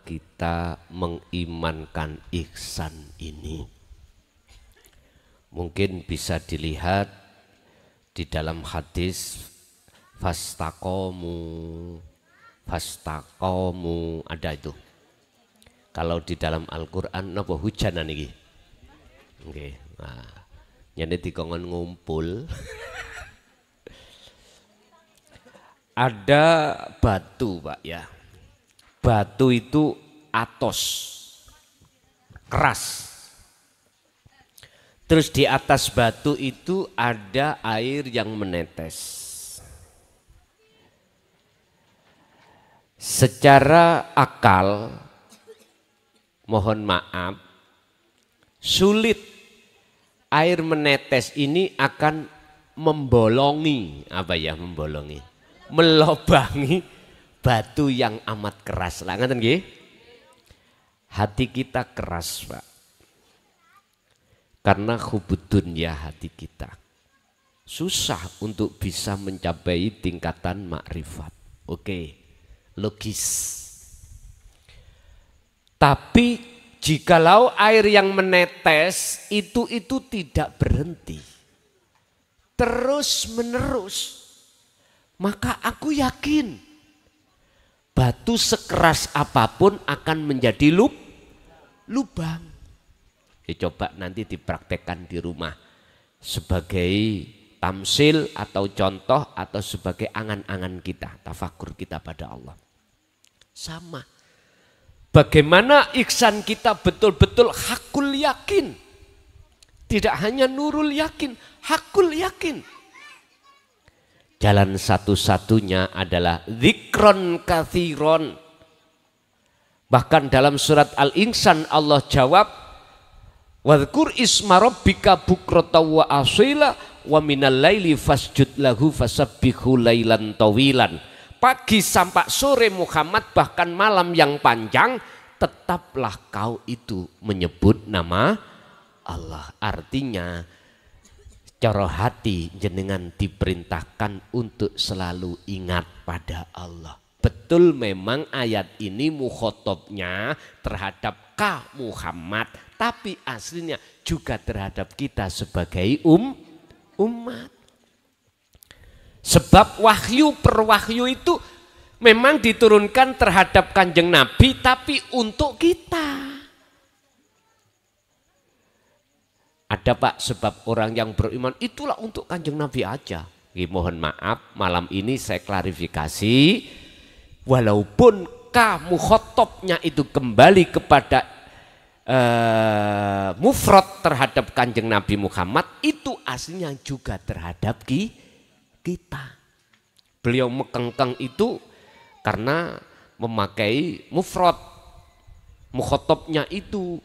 kita mengimankan ihsan ini? Mungkin bisa dilihat di dalam hadis fastaqomu ada itu. Kalau di dalam Al-Qur'an napa hujanan iki? Nggih. Nah, nyene dikongkon ngumpul. Ada batu, Pak ya. Batu itu atos, keras. Terus di atas batu itu ada air yang menetes. Secara akal, mohon maaf, sulit air menetes ini akan membolongi, melobangi batu yang amat keras. Lah ngaten nggih? Hati kita keras, Pak. Karena hubud dunya hati kita. Susah untuk bisa mencapai tingkatan makrifat. Oke, logis. Tapi jikalau air yang menetes itu tidak berhenti, terus menerus, maka aku yakin batu sekeras apapun akan menjadi lubang. Ya, coba nanti dipraktekkan di rumah sebagai tamsil atau contoh atau sebagai angan-angan kita, tafakur kita pada Allah. Sama. Bagaimana ihsan kita betul-betul hakul yakin. Tidak hanya nurul yakin, hakul yakin. Jalan satu-satunya adalah dzikron katsiron. Bahkan dalam surat Al-Insan Allah jawab, wadhkur isma rabbika bukrata wa asila wa minal laili fasjud lahu fasabbihu lailan tawilan. Pagi sampai sore Muhammad, bahkan malam yang panjang, tetaplah kau itu menyebut nama Allah. Artinya cara hati jenengan diperintahkan untuk selalu ingat pada Allah. Betul memang ayat ini mukhotobnya terhadap Ka Muhammad, tapi aslinya juga terhadap kita sebagai umat. Sebab wahyu per wahyu itu memang diturunkan terhadap Kanjeng Nabi, tapi untuk kita. Ada Pak, sebab orang yang beriman itulah untuk Kanjeng Nabi aja. Mohon maaf, malam ini saya klarifikasi, walaupun mukhottobnya itu kembali kepada mufrad terhadap Kanjeng Nabi Muhammad, itu aslinya juga terhadap kita. Beliau mekengkeng itu karena memakai mufrad, mukhottobnya itu.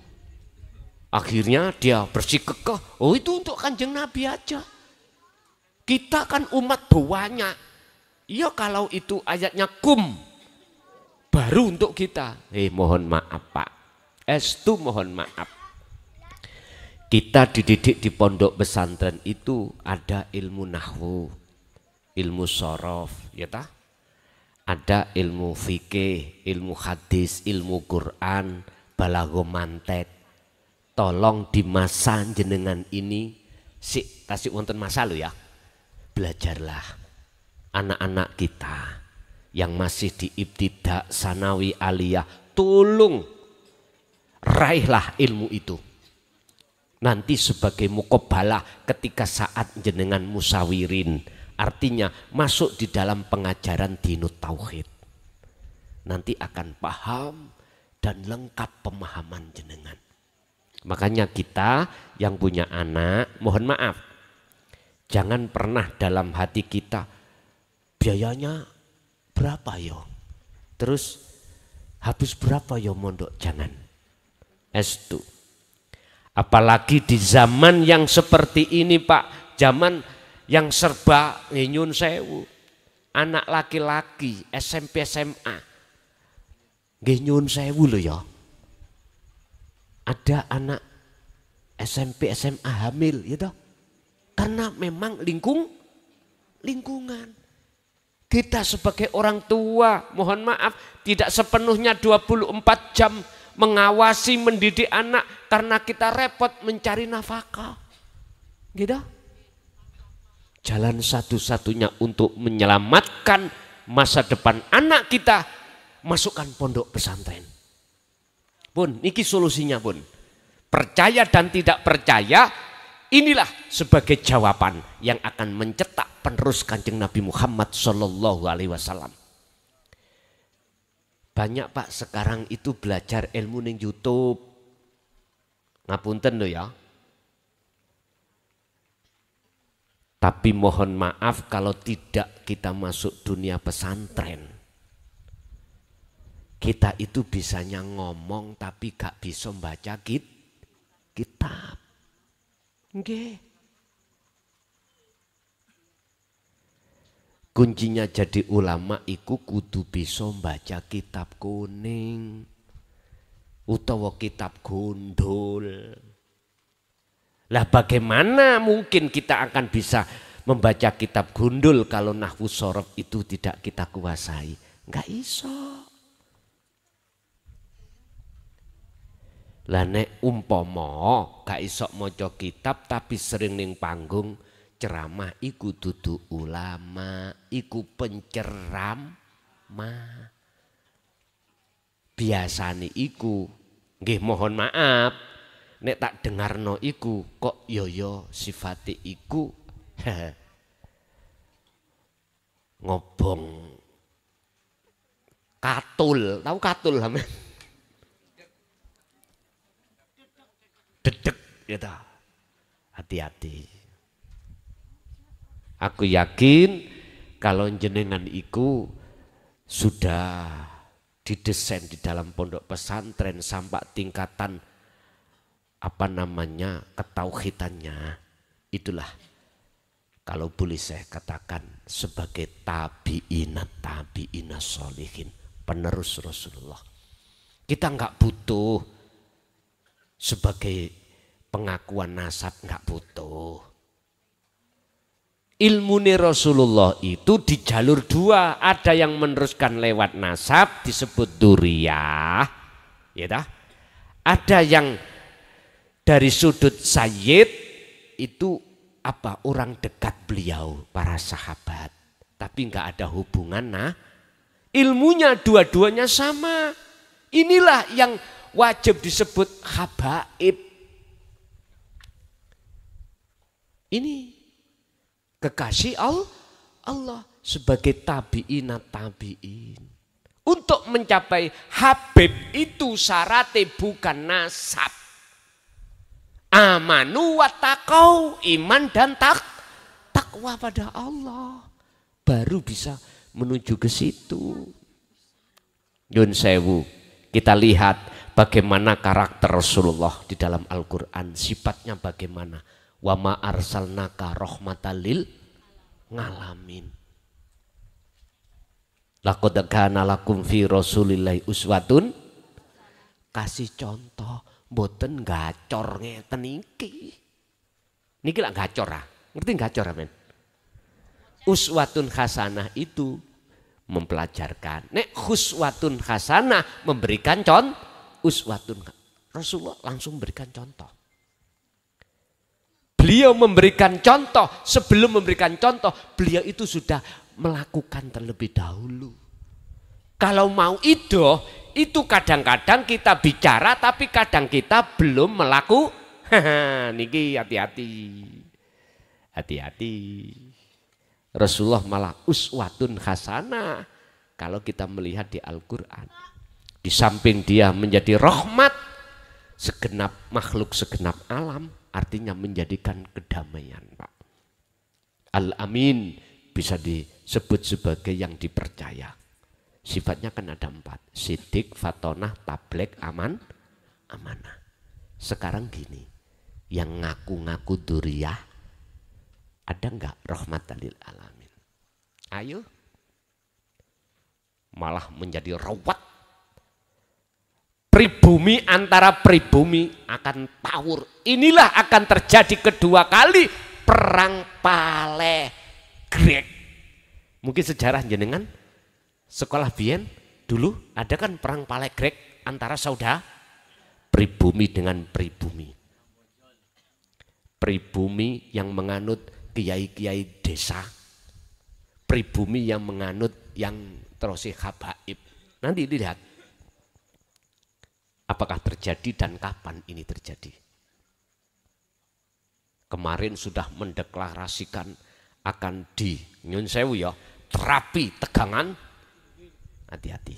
Akhirnya dia bersikukuh, oh itu untuk Kanjeng Nabi aja. Kita kan umat banyak. Ya kalau itu ayatnya baru untuk kita. Mohon maaf Pak, estu mohon maaf. Kita dididik di pondok pesantren itu ada ilmu nahwu, ilmu sorof, ya tah? Ada ilmu fikih, ilmu hadis, ilmu Quran, balaghah mantek. Tolong di masa jenengan ini, tasik wonten masa lo ya, belajarlah anak-anak kita yang masih di ibtidak, sanawi, aliyah, tolong raihlah ilmu itu. Nanti sebagai muqabbalah ketika saat jenengan musawirin, artinya masuk di dalam pengajaran dinut tauhid, nanti akan paham dan lengkap pemahaman jenengan. Makanya kita yang punya anak, mohon maaf, jangan pernah dalam hati kita biayanya berapa yo, terus habis berapa yo mondok, jangan. Estu. Apalagi di zaman yang seperti ini Pak, zaman yang serba nyun sewu, anak laki-laki SMP SMA, nyun sewu loh ya. Ada anak SMP SMA hamil, ya toh? Karena memang lingkungan. Kita sebagai orang tua, mohon maaf, tidak sepenuhnya 24 jam mengawasi, mendidik anak karena kita repot mencari nafkah. Gitu? Jalan satu-satunya untuk menyelamatkan masa depan anak kita, masukkan pondok pesantren. Pun, niki solusinya pun. Percaya dan tidak percaya, inilah sebagai jawaban yang akan mencetak penerus Kanjeng Nabi Muhammad Sallallahu Alaihi Wasallam. Banyak Pak sekarang itu belajar ilmu ning YouTube. Ngapunten loh ya. Tapi mohon maaf kalau tidak kita masuk dunia pesantren. Kita itu bisanya ngomong tapi gak bisa baca kitab. Nggih. Kuncinya jadi ulama iku kudu bisa baca kitab kuning utawa kitab gundul. Lah bagaimana mungkin kita akan bisa membaca kitab gundul kalau nahwu shorof itu tidak kita kuasai? Enggak iso. Lah nek umpama gak iso maca kitab tapi sering ning panggung ceramah, iku dudu ulama, iku penceramah. Biasane iku nggih mohon maaf nek tak dengarno iku kok yo sifate iku ngobong katul, tahu katul sampean? Dedek gitu. Hati-hati. Aku yakin kalau jenengan iku sudah didesain di dalam pondok pesantren sampai tingkatan apa namanya ketauhidannya, itulah kalau boleh saya katakan sebagai tabi'ina sholihin, penerus Rasulullah. Kita nggak butuh sebagai pengakuan nasab, nggak butuh. Ilmu Rasulullah itu di jalur dua, ada yang meneruskan lewat nasab disebut duriyah, ya dah. Ada yang dari sudut sayyid itu apa orang dekat beliau, para sahabat, tapi nggak ada hubungan. Nah, ilmunya dua-duanya sama. Inilah yang wajib disebut habaib. Ini kekasih Allah sebagai tabi'in. Untuk mencapai habib itu syaratnya bukan nasab. Amanu wa taqau, iman dan takwa pada Allah. Baru bisa menuju ke situ. Yun sewu, kita lihat bagaimana karakter Rasulullah di dalam Al-Quran. Sifatnya bagaimana. Wa ma arsalnaka rahmatan lil ngalamin. Laqad kana lakum fi Rasulillahi uswatun, kasih contoh, mboten gacor ngeten iki. Niki lak gacor ah. Ngerti gacor men? Uswatun hasanah itu mempelajarkan. Nek uswatun hasanah memberikan contoh, uswatun Rasulullah langsung memberikan contoh. Beliau memberikan contoh, sebelum memberikan contoh, beliau itu sudah melakukan terlebih dahulu. Kalau mau itu kadang-kadang kita bicara, tapi kadang kita belum melakukan. Niki hati-hati. Hati-hati. Rasulullah malah uswatun hasanah. Kalau kita melihat di Al-Quran. Di samping dia menjadi rahmat, segenap makhluk, segenap alam. Artinya menjadikan kedamaian, Pak. Al-Amin bisa disebut sebagai yang dipercaya. Sifatnya kan ada 4. Sidik, fatonah, tablek, amanah. Sekarang gini, yang ngaku-ngaku duriyah, ada enggak rahmatan lil alamin? Ayo. Malah menjadi rawat. Pribumi antara pribumi akan tawur. Inilah akan terjadi kedua kali perang Palegrek. Mungkin sejarah jenengan sekolah biyen dulu ada kan perang Palegrek antara saudara pribumi dengan pribumi. Pribumi yang menganut kiai-kiai desa, pribumi yang menganut yang terus habaib. Nanti dilihat apakah terjadi dan kapan ini terjadi. Kemarin sudah mendeklarasikan akan di nyun sewu ya, terapi tegangan. Hati-hati.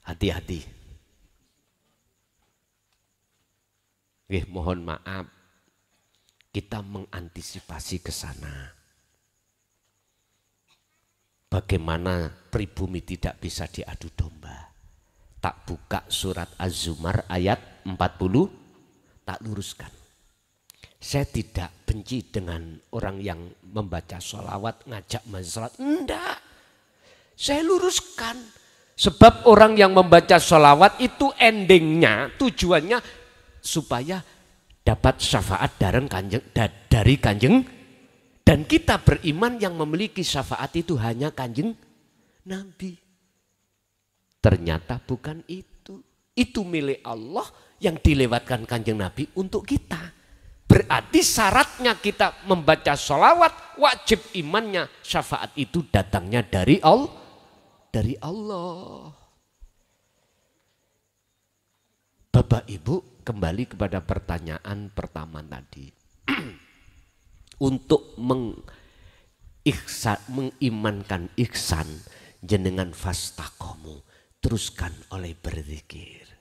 Hati-hati. Mohon maaf, kita mengantisipasi ke sana. Bagaimana pribumi tidak bisa diadu domba. Tak buka surat Az-Zumar ayat 40, tak luruskan. Saya tidak benci dengan orang yang membaca sholawat, ngajak sholat. Enggak, saya luruskan. Sebab orang yang membaca sholawat itu endingnya, tujuannya supaya dapat syafaat dari kanjeng. Dan kita beriman yang memiliki syafaat itu hanya kanjeng Nabi. Ternyata bukan itu. Itu milik Allah yang dilewatkan kanjeng Nabi untuk kita. Berarti syaratnya kita membaca sholawat, wajib imannya syafaat itu datangnya dari Allah. Dari Allah. Bapak Ibu, kembali kepada pertanyaan pertama tadi. Untuk mengimankan ihsan, jenengan fastaqomu, teruskan oleh berzikir.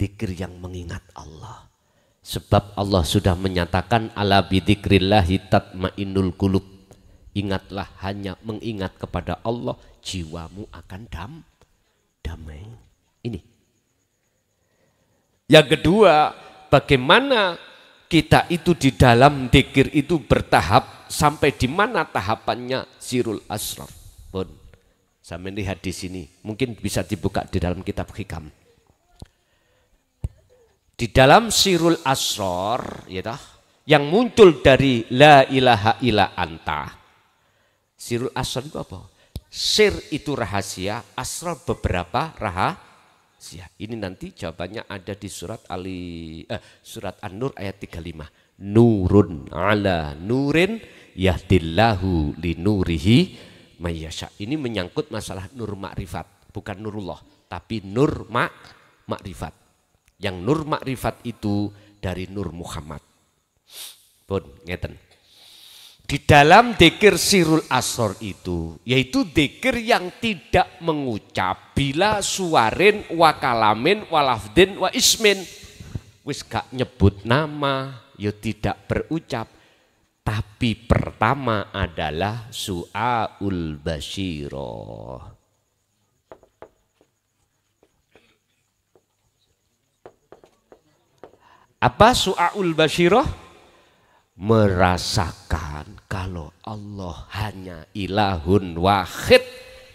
Zikir yang mengingat Allah. Sebab Allah sudah menyatakan ala bidzikrillahi tatmainnul qulub. Ingatlah, hanya mengingat kepada Allah, jiwamu akan damai. Ini. Yang kedua, bagaimana kita itu di dalam zikir itu bertahap, sampai di mana tahapannya sirul asrar. Pun, saya melihat di sini, mungkin bisa dibuka di dalam kitab Hikam. Di dalam sirul asrar, ya, yang muncul dari la ilaha illa anta. Sirul asrar itu apa? Sir itu rahasia, asrar beberapa rahasia. Ini nanti jawabannya ada di surat surat An-Nur ayat 35. Nurun ala nurin yahdillahu linurihi mayyasha. Ini menyangkut masalah nur makrifat, bukan nurullah, tapi nur makrifat. Yang nur makrifat itu dari Nur Muhammad. Pun ngeten. Di dalam dzikir sirul asrar itu, yaitu dzikir yang tidak mengucap bila suwarin wa kalamin wa lafdin wa ismin. Wis gak nyebut nama, ya tidak berucap. Tapi pertama adalah su'aul basyirah. Apa su'aul basyirah? Merasakan kalau Allah hanya ilahun wahid,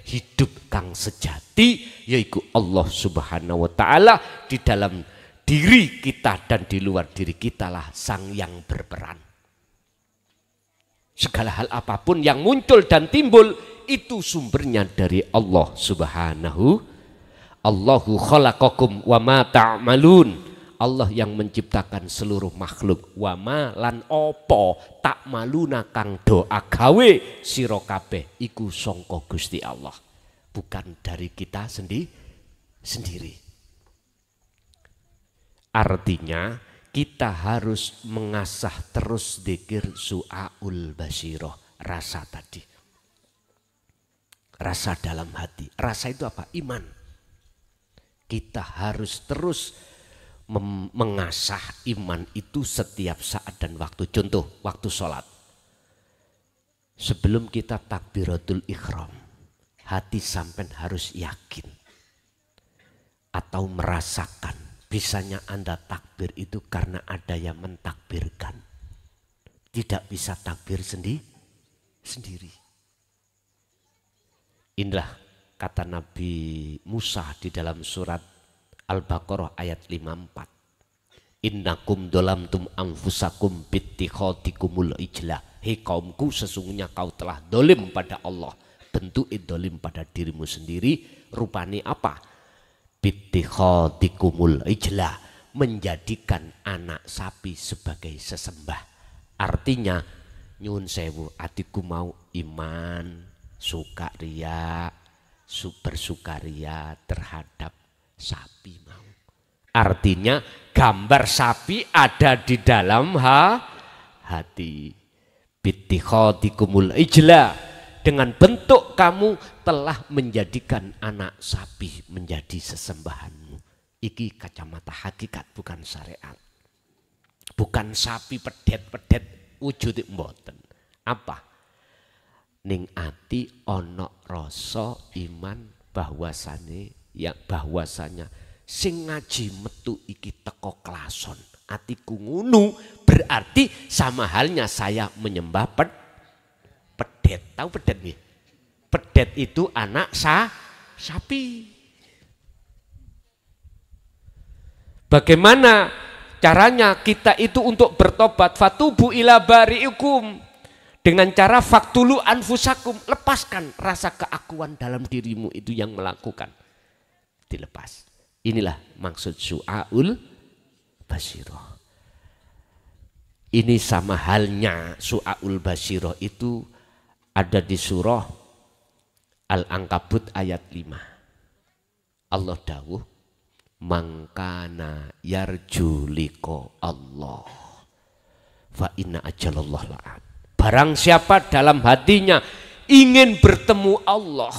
hidup kang sejati, yaitu Allah subhanahu wa ta'ala. Di dalam diri kita dan di luar diri kita lah sang yang berperan. Segala hal apapun yang muncul dan timbul itu sumbernya dari Allah subhanahu. Allahu khalaqakum wa ma ta'malun. Allah yang menciptakan seluruh makhluk. Wama lan opo tak maluna kang doa gawe sira kabeh iku sangka Gusti Allah, bukan dari kita sendiri. Artinya kita harus mengasah terus dzikir su'aul basyirah, rasa tadi. Rasa dalam hati. Rasa itu apa? Iman. Kita harus terus mengasah iman itu setiap saat dan waktu. Contoh, waktu sholat. Sebelum kita takbiratul ihram, hati sampean harus yakin atau merasakan. Bisanya Anda takbir itu karena ada yang mentakbirkan. Tidak bisa takbir sendiri. Inilah kata Nabi Musa di dalam surat Al-Baqarah ayat 54. Innakum dolamtum anfusakum bittikhatikumul ijlah. hei kaumku, sesungguhnya kau telah dolim pada Allah. Bentuk dolim pada dirimu sendiri, rupanya apa? Bittikhadikumul ijlah, menjadikan anak sapi sebagai sesembah. Artinya nyun sewu, atiku mau iman, sukaria, bersukaria terhadap sapi mau. Artinya gambar sapi ada di dalam hati. Bittikhadikumul ijlah, dengan bentuk kamu telah menjadikan anak sapi menjadi sesembahanmu. Iki kacamata hakikat, bukan syariat. Bukan sapi pedet-pedet wujud mboten. Apa? Ning ati ono rasa iman bahwasanya sing ngaji metu iki teko klason. Atiku ngunu, berarti sama halnya saya menyembah pedet. Tahu pedet nih? Pedet itu anak sapi. Bagaimana caranya kita itu untuk bertobat? Fatubu ila bari'ikum, dengan cara faktulu anfusakum, lepaskan rasa keakuan dalam dirimu itu yang melakukan. Dilepas. Inilah maksud su'aul basiroh. Ini sama halnya su'aul basiroh itu ada di surah Al-Ankabut ayat 5. Allah dawuh, mangkana yarju liqa Allah fa inna ajalallah la'at. Barang siapa dalam hatinya ingin bertemu Allah,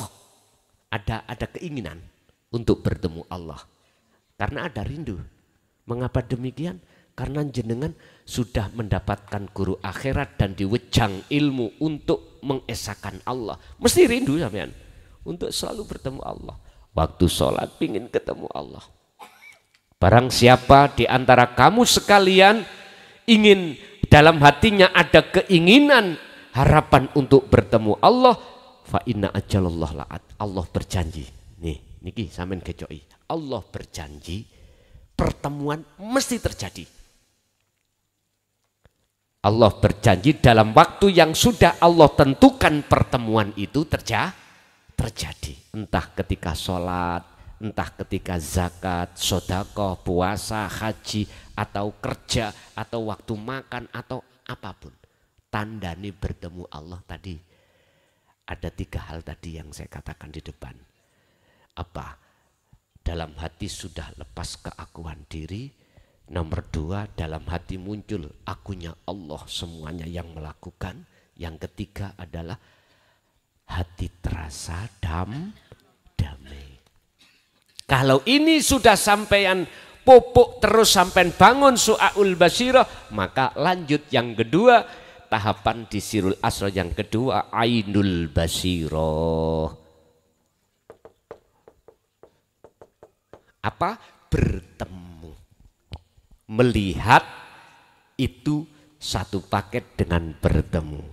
ada keinginan untuk bertemu Allah, karena ada rindu. Mengapa demikian? Karena jenengan sudah mendapatkan guru akhirat dan diwejang ilmu untuk mengesahkan Allah. Mesti rindu sampean untuk selalu bertemu Allah. Waktu sholat pingin ketemu Allah. Barang siapa di antara kamu sekalian ingin, dalam hatinya ada keinginan, harapan untuk bertemu Allah, fa inna ajalallah la'at. Allah berjanji. Nih, niki sampean kecoki. Allah berjanji pertemuan mesti terjadi. Allah berjanji dalam waktu yang sudah Allah tentukan pertemuan itu terjadi. Entah ketika sholat, entah ketika zakat, sedekah, puasa, haji, atau kerja, atau waktu makan, atau apapun. Tandanya bertemu Allah tadi. Ada 3 hal tadi yang saya katakan di depan. Apa? Dalam hati sudah lepas keakuan diri. Nomor 2, dalam hati muncul akunya Allah semuanya yang melakukan. Yang ketiga adalah hati terasa damai. Kalau ini sudah sampean pupuk terus sampean bangun su'aul basirah, maka lanjut yang kedua, tahapan di sirul asra yang kedua, ainul basirah. Apa? Bertemu. Melihat itu satu paket dengan bertemu.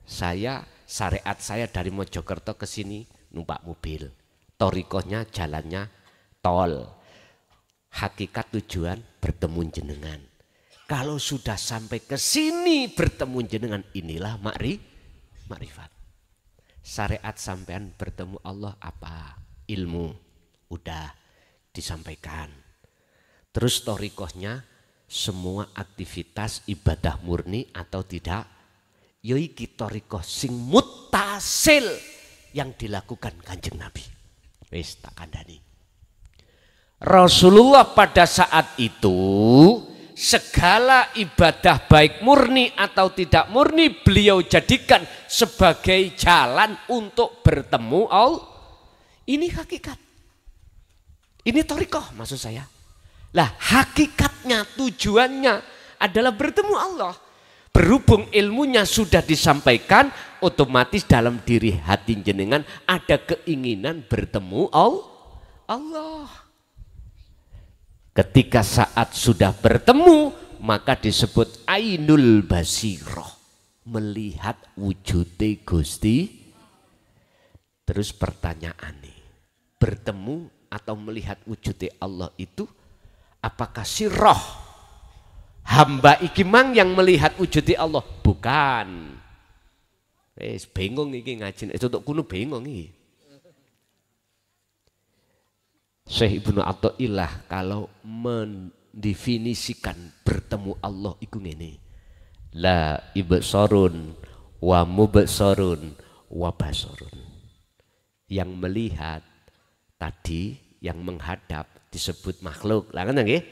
Syariat saya dari Mojokerto ke sini numpak mobil. Torikohnya jalannya tol. Hakikat tujuan bertemu jenengan. Kalau sudah sampai ke sini bertemu jenengan, inilah makrifat. Syariat sampean bertemu Allah apa? Ilmu. Udah disampaikan. Terus torikohnya semua aktivitas ibadah murni atau tidak, yoiki torikoh sing mutasil yang dilakukan Kanjeng Nabi. Wis tak kandani. Rasulullah pada saat itu segala ibadah baik murni atau tidak murni beliau jadikan sebagai jalan untuk bertemu Allah. Ini hakikat. Ini torikoh maksud saya. Lah hakikatnya, tujuannya adalah bertemu Allah. Berhubung ilmunya sudah disampaikan, otomatis dalam diri hati jenengan ada keinginan bertemu Allah. Ketika saat sudah bertemu, maka disebut ainul basirah, melihat wujudnya Gusti. Terus pertanyaan nih, bertemu atau melihat wujudnya Allah itu apakah sirroh hamba iki mang yang melihat wujudnya Allah? Bukan. Bingung iki ngaji. Untuk kuno bingung iki. Syekh Ibnu Athaillah kalau mendefinisikan bertemu Allah iku ngene. La ibsarun wa mubsarun wa basarun. Yang melihat tadi, yang menghadap disebut makhluk. Lah kan nggih?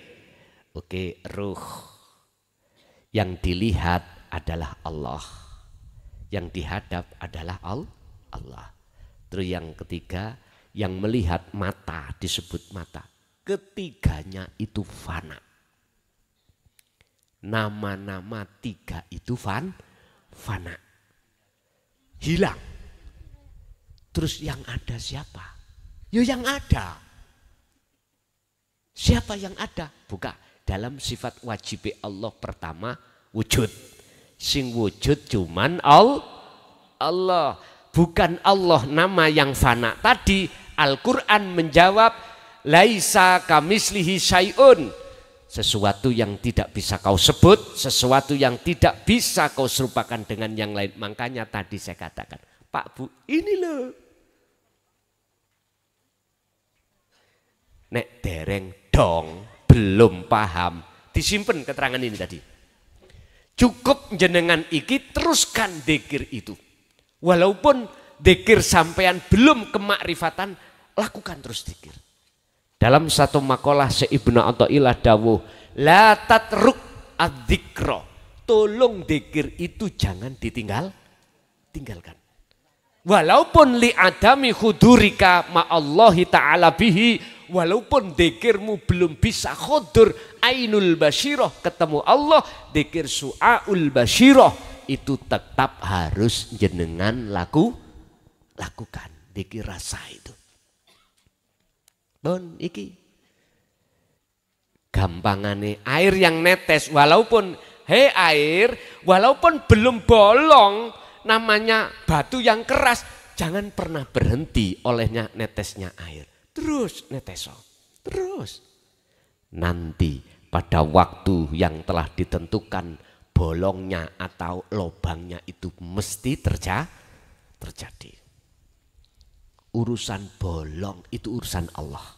Oke, ruh. Yang dilihat adalah Allah. Yang dihadap adalah Allah. Terus yang ketiga, yang melihat mata disebut mata. Ketiganya itu fana. Nama-nama tiga itu fana. Hilang. Terus yang ada siapa? Yo yang ada. Siapa yang ada? Buka. Dalam sifat wajib Allah pertama wujud. Sing wujud cuman Allah. Bukan Allah nama yang fana. Tadi Al-Quran menjawab laisa kamislihi syai'un. Sesuatu yang tidak bisa kau sebut, sesuatu yang tidak bisa kau serupakan dengan yang lain. Makanya tadi saya katakan, Pak Bu, ini loh. Nek dereng dong, belum paham. Disimpan keterangan ini tadi. Cukup jenengan iki teruskan dzikir itu. Walaupun dzikir sampean belum kemakrifatan, lakukan terus dzikir. Dalam satu makalah Syekh Ibnu Athaillah dawuh, la tatruk adzikra. Tolong dzikir itu jangan tinggalkan. Walaupun li adami hudurika ma'allahi ta'ala bihi, walaupun dzikirmu belum bisa khudur ainul basyirah ketemu Allah, dzikir su'aul basyirah itu tetap harus jenengan lakukan. Dzikir rasa itu. Don iki gampangane air yang netes walaupun air walaupun belum bolong namanya batu yang keras, jangan pernah berhenti olehnya netesnya air. Terus neteso. Terus. Nanti pada waktu yang telah ditentukan bolongnya atau lobangnya itu mesti terjadi. Urusan bolong itu urusan Allah.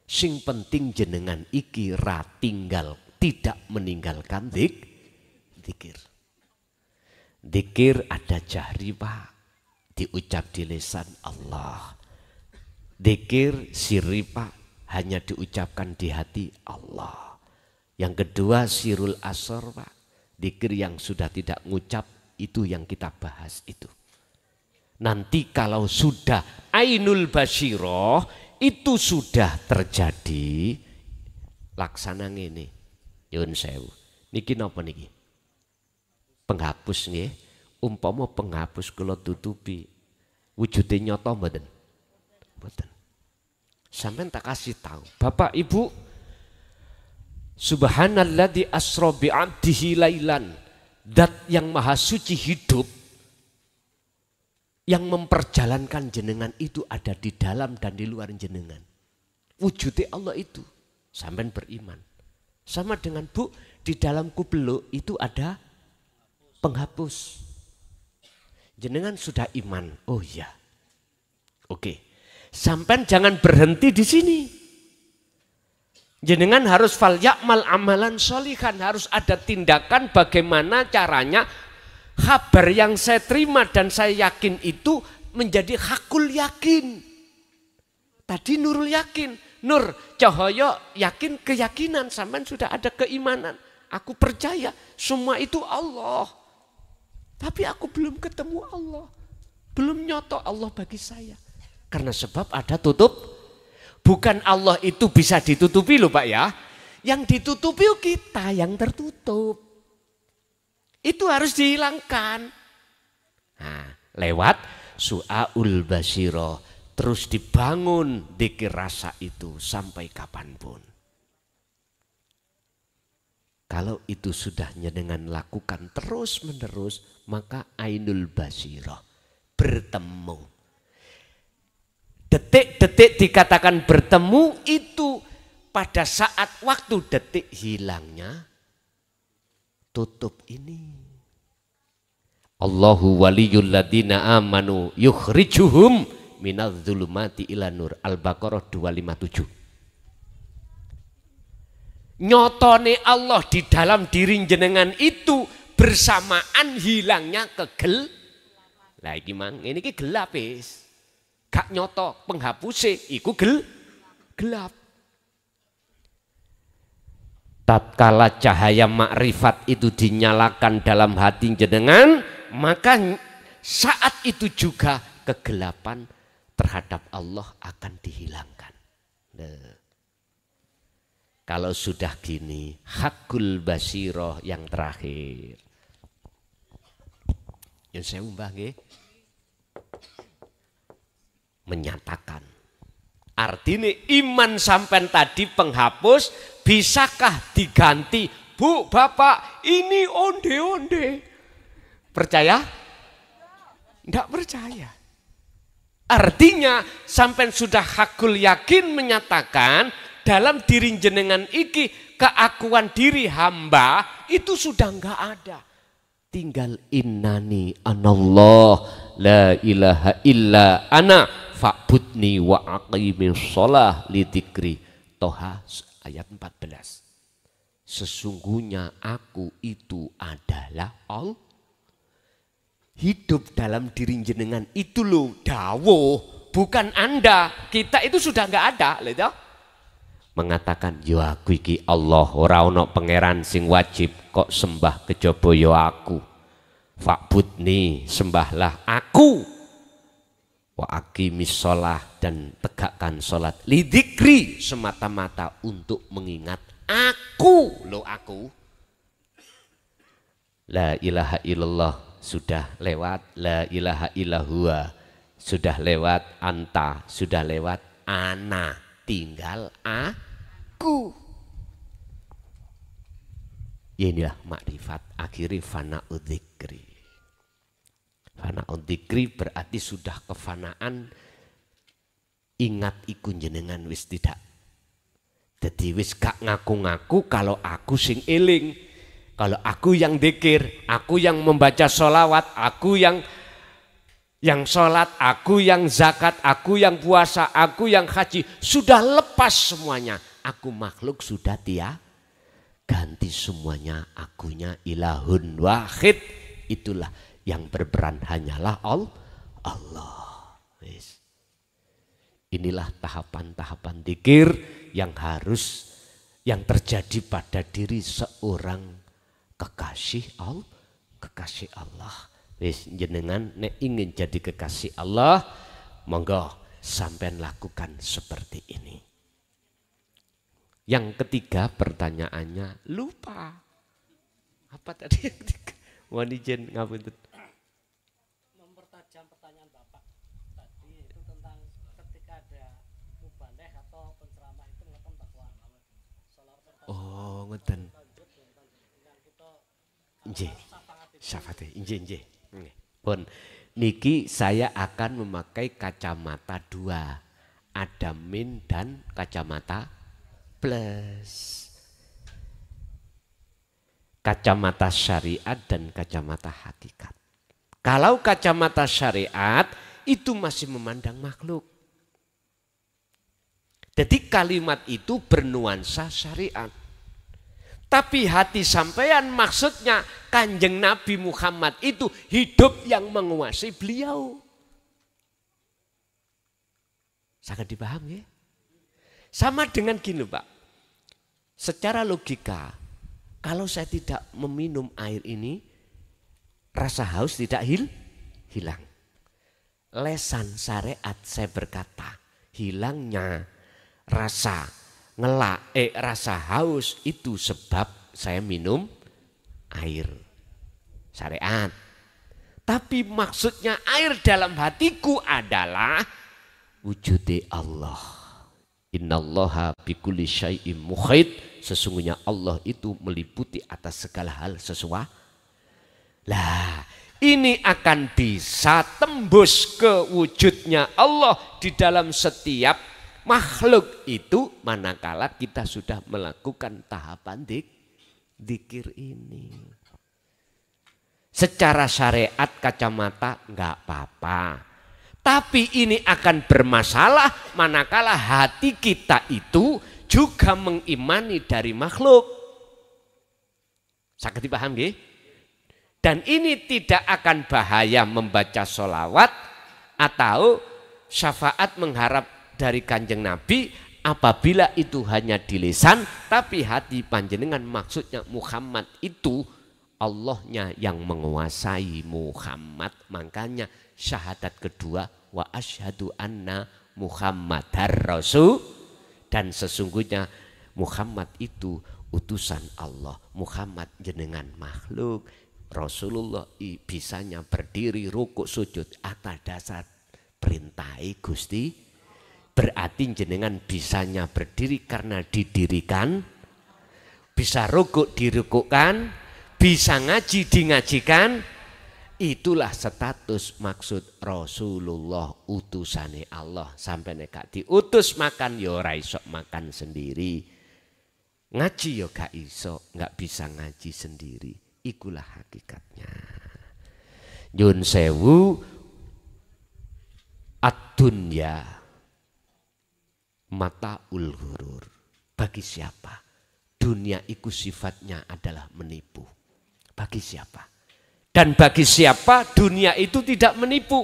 Sing penting jenengan iki ra tinggal tidak meninggalkan dzikir. Dzikir ada jahri Pak, diucap di lisan Allah. Dzikir sirri Pak, hanya diucapkan di hati Allah. Yang kedua sirul asor Pak, dzikir yang sudah tidak ngucap itu yang kita bahas itu. Nanti kalau sudah ainul basyiroh itu sudah terjadi, laksana ngene. Yun sewu. Niki napa niki? Penghapus nggih. Umpama penghapus kula tutupi, wujude nyata mboten? Mboten. Sampeyan tak kasih tahu, Bapak Ibu, subhanalladzi asra bi 'abdihi lailan, zat yang maha suci hidup yang memperjalankan jenengan itu ada di dalam dan di luar jenengan. Wujudnya Allah itu. Sampai beriman. Sama dengan Bu, di dalam kubeluk itu ada penghapus. Jenengan sudah iman. Oh iya. Oke. Sampai jangan berhenti di sini. Jenengan harus fal ya'mal amalan sholihan. Harus ada tindakan bagaimana caranya kabar yang saya terima dan saya yakin itu menjadi hakul yakin. Tadi nurul yakin. Nur, cahaya, yakin, keyakinan. Sampai sudah ada keimanan. Aku percaya semua itu Allah. Tapi aku belum ketemu Allah. Belum nyoto Allah bagi saya. Karena sebab ada tutup. Bukan Allah itu bisa ditutupi loh Pak ya. Yang ditutupi kita yang tertutup. Itu harus dihilangkan. Nah, lewat su'aul basyirah. Terus dibangun dzikir rasa itu sampai kapanpun. Kalau itu sudah dengan lakukan terus menerus, maka ainul basyirah bertemu. Detik-detik dikatakan bertemu itu pada saat waktu detik hilangnya tutup ini. Allahu waliyul ladina amanu yukhrijuhum minadz-dzulumati ila nur. Al-Baqarah 257. Nyotone Allah di dalam diri jenengan itu bersamaan hilangnya kegel. Lah iki mang ini ki gelap wis. Gak nyoto penghapuse iku gelap. Tatkala cahaya makrifat itu dinyalakan dalam hati jenengan, maka saat itu juga kegelapan terhadap Allah akan dihilangkan. Nah, kalau sudah gini, hakul basiroh yang terakhir. Yang saya umbah nggih. Menyatakan. Artinya iman sampai tadi penghapus, bisakah diganti? Bu, Bapak, ini onde-onde. Percaya? Tidak percaya. Artinya sampai sudah hakul yakin menyatakan dalam diri jenengan iki keakuan diri hamba itu sudah enggak ada. Tinggal innani anallah la ilaha illa ana fa'budni wa aqimis shalah lidzikri. Toha ayat 14. Sesungguhnya aku itu adalah Allah. Hidup dalam diri jenengan itu loh dawuh, bukan Anda. Kita itu sudah enggak ada, lihat. Mengatakan yo aku iki Allah, ora ono pangeran sing wajib kok sembah kejaba yo aku. Fa'budni, sembahlah aku. Wa aqimis shalah, dan tegakkan salat. Lidzikri, semata-mata untuk mengingat aku, lo aku. La ilaha illallah sudah lewat, la ilaha illallah sudah lewat, anta sudah lewat, ana tinggal aku. Inilah makrifat akhiri fana'ud dzikri. Fana'ud dzikri berarti sudah kefanaan, ingat iku jenengan wis tidak. Jadi wis gak ngaku-ngaku kalau aku sing eling. Kalau aku yang dzikir, aku yang membaca sholawat, aku yang sholat, aku yang zakat, aku yang puasa, aku yang haji, sudah lepas semuanya. Aku makhluk sudah ganti semuanya, akunya ilahun wahid. Itulah yang berperan hanyalah Allah. Inilah tahapan-tahapan dzikir yang terjadi pada diri seorang kekasih Allah. Wis jenengan nek ingin jadi kekasih Allah, monggo sampean lakukan seperti ini. Yang ketiga pertanyaannya lupa. Apa tadi yang ketiga? Wanijen ngapunten. Mempertajam pertanyaan Bapak tadi itu tentang ketika ada mubaleh atau penceramah itu melakukan dakwaan. Oh, ngeten. Nggih. Syafate, nggih. Pun niki saya akan memakai kacamata dua, ada min dan kacamata plus. Kacamata syariat dan kacamata hakikat. Kalau kacamata syariat itu masih memandang makhluk. Jadi kalimat itu bernuansa syariat. Tapi hati sampean maksudnya Kanjeng Nabi Muhammad itu hidup yang menguasai beliau. Sangat dipahami ya? Sama dengan gini Pak. Secara logika, kalau saya tidak meminum air ini, rasa haus tidak hilang. Lesan syariat saya berkata, hilangnya rasa rasa haus itu sebab saya minum air syariat. Tapi maksudnya air dalam hatiku adalah wujudi Allah. Innallaha bikulli syai'im muhit. Sesungguhnya Allah itu meliputi atas segala hal sesuatu. Lah, ini akan bisa tembus ke wujudnya Allah di dalam setiap makhluk itu manakala kita sudah melakukan tahapan dzikir ini. Secara syariat kacamata enggak apa-apa. Tapi ini akan bermasalah manakala hati kita itu juga mengimani dari makhluk. Sakit dipaham nggih? Dan ini tidak akan bahaya membaca sholawat atau syafaat mengharap dari Kanjeng Nabi apabila itu hanya di lisan, tapi hati panjenengan maksudnya Muhammad itu Allahnya yang menguasai Muhammad. Makanya syahadat kedua, wa asyhadu anna Muhammadar Rasul, dan sesungguhnya Muhammad itu utusan Allah. Muhammad jenengan makhluk. Rasulullah bisanya berdiri rukuk sujud atas dasar perintah Gusti. Berarti jenengan bisanya berdiri karena didirikan, bisa rukuk dirukukkan, bisa ngaji dingajikan. Itulah status maksud Rasulullah utusane Allah. Sampai nek diutus makan ya ora iso makan sendiri, ngaji ya gak iso, gak bisa ngaji sendiri. Ikulah hakikatnya. Nyun sewu, ad-dunya mataul ghurur. Bagi siapa? Dunia itu sifatnya adalah menipu. Bagi siapa? Dan bagi siapa dunia itu tidak menipu?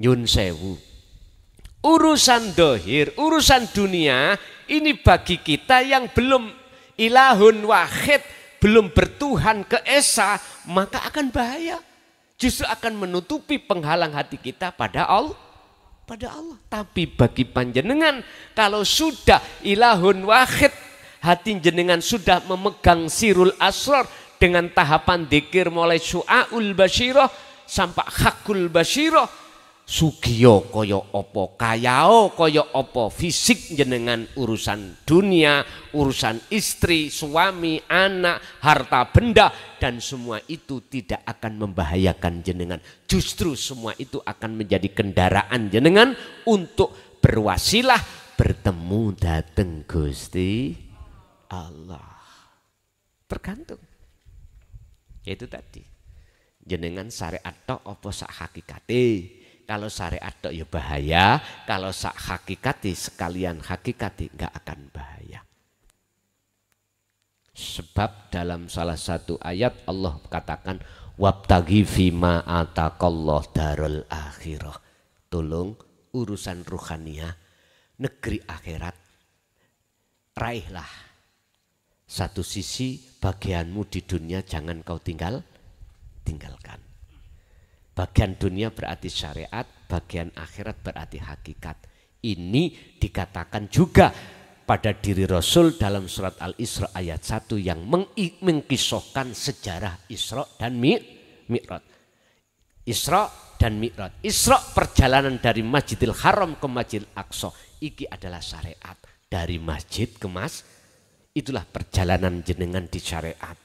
Nyun sewu. Urusan dohir, urusan dunia ini bagi kita yang belum ilahun wahid, belum bertuhan ke esa, maka akan bahaya. Justru akan menutupi penghalang hati kita pada Allah. Tapi bagi panjenengan, kalau sudah ilahun wahid, hati jenengan sudah memegang sirul asrar dengan tahapan dzikir mulai syu'aul basyirah sampai hakul basyirah. Sugiyo koyo opo, kayao koyo opo, fisik jenengan urusan dunia, urusan istri, suami, anak, harta benda, dan semua itu tidak akan membahayakan jenengan. Justru semua itu akan menjadi kendaraan jenengan untuk berwasilah bertemu dateng Gusti Allah. Tergantung. Yaitu tadi. Jenengan syariat tok opo sak hakikate. Kalau syariat tok ya bahaya, kalau sak hakikati sekalian hakikati enggak akan bahaya. Sebab dalam salah satu ayat Allah katakan wabtaghi fima ataqallah darul akhirah. Tolong urusan ruhaniah, negeri akhirat, raihlah. Satu sisi bagianmu di dunia jangan kau tinggalkan. Bagian dunia berarti syariat, bagian akhirat berarti hakikat. Ini dikatakan juga pada diri Rasul dalam surat Al-Isra ayat 1 yang mengkisahkan sejarah Isra dan Mi'raj. Isra dan Mi'raj. Isra perjalanan dari Masjidil Haram ke Masjidil Aqsa. Iki adalah syariat. Dari masjid ke itulah perjalanan jenengan di syariat.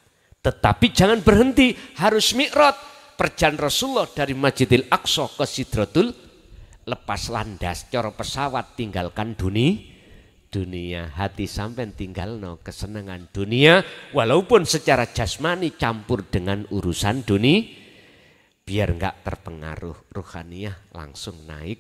Tetapi jangan berhenti, harus Mi'raj. Perjalanan Rasulullah dari Masjidil Aqsa ke Sidratul, lepas landas coro pesawat tinggalkan dunia, hati sampai tinggal no kesenangan dunia, walaupun secara jasmani campur dengan urusan dunia, biar enggak terpengaruh ruhaniah, langsung naik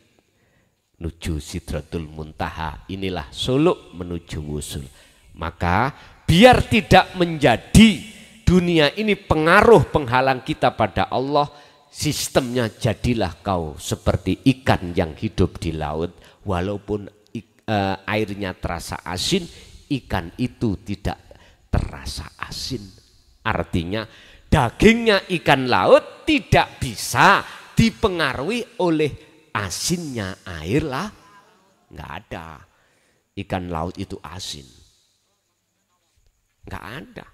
menuju Sidratul Muntaha. Inilah suluk menuju wusul. Maka biar tidak menjadi dunia ini pengaruh penghalang kita pada Allah, sistemnya jadilah kau seperti ikan yang hidup di laut. Walaupun airnya terasa asin, ikan itu tidak terasa asin. Artinya dagingnya ikan laut tidak bisa dipengaruhi oleh asinnya air lah. Nggak ada. Ikan laut itu asin. Nggak ada.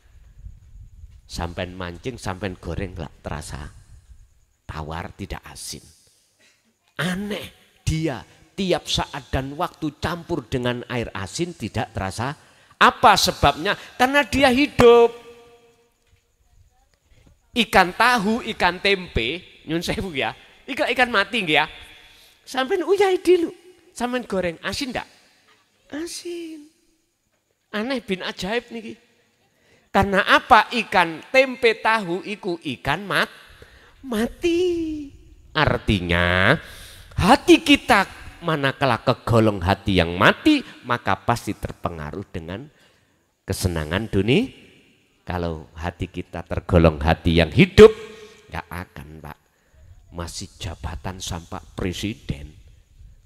Sampai mancing, sampai goreng gak terasa tawar, tidak asin. Aneh, dia tiap saat dan waktu campur dengan air asin tidak terasa. Apa sebabnya? Karena dia hidup. Ikan tahu, ikan tempe, nyun sewu ya, ikan mati ya. Sampai uyai dulu, sampai goreng asin enggak? Asin. Aneh bin ajaib nih. Karena apa? Ikan tempe tahu iku ikan mati. Artinya hati kita manakala kegolong hati yang mati, maka pasti terpengaruh dengan kesenangan dunia. Kalau hati kita tergolong hati yang hidup, gak akan, Pak. Masih jabatan sampai presiden,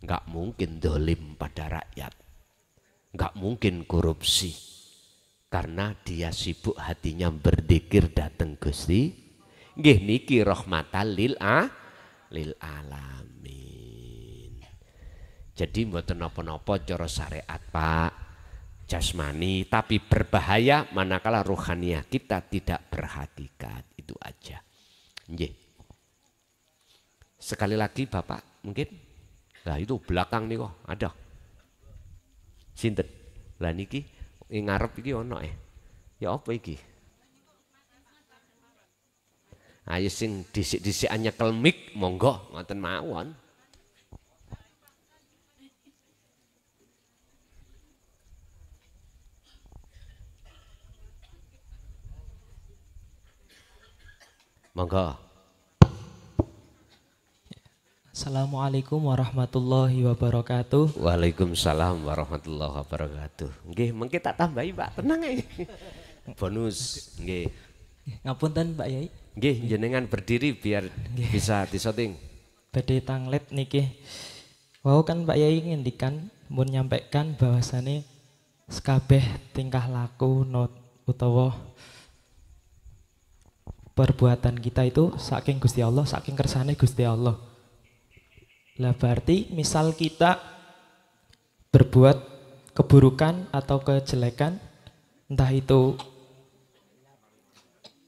gak mungkin dolim pada rakyat, gak mungkin korupsi, karena dia sibuk hatinya berzikir dateng Gusti. Nggih niki rahmatan lil alamin. Jadi mboten napa-napa cara syariat, Pak, jasmani, tapi berbahaya manakala rohaniah kita tidak berhakikat. Itu aja. Nggih. Sekali lagi Bapak mungkin. Nah itu belakang nih kok ada. Sinten? Lah niki ngarep iki ono ya apa iki? Ayo sing dhisik-dhisik nyekel mik monggo ngoten mawon. Monggo. Assalamualaikum warahmatullahi wabarakatuh. Waalaikumsalam warahmatullahi wabarakatuh. Nggih, mengki tak tambahi, Pak. Tenang ae. Bonus, nggih. Ngapunten Pak Yai. Nggih, jenengan berdiri biar bisa disoting. Badhe tanglet niki. Wau kan Pak Yai ngendikan mun nyampaikan bahwasane sekabeh tingkah laku utawa perbuatan kita itu saking Gusti Allah, saking kersane Gusti Allah. Lah berarti misal kita berbuat keburukan atau kejelekan, entah itu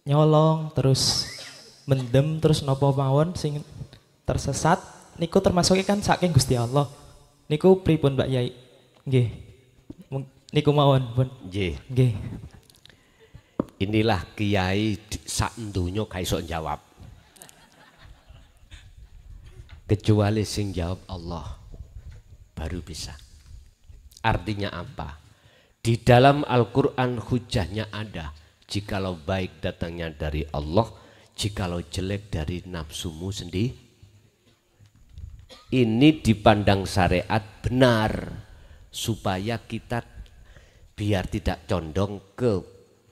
nyolong terus mendem terus nopo mawon sing tersesat niku termasuknya kan saking Gusti Allah. Niku pripun Mbak Yai? Nggih. Niku mawon pun. Nggih. Nggih. Inilah kiai sak donya gak iso jawab. Kecuali sing jawab Allah baru bisa. Artinya apa? Di dalam Al-Quran hujahnya ada. Jikalau baik datangnya dari Allah, jikalau jelek dari nafsumu sendiri. Ini dipandang syariat benar supaya kita biar tidak condong ke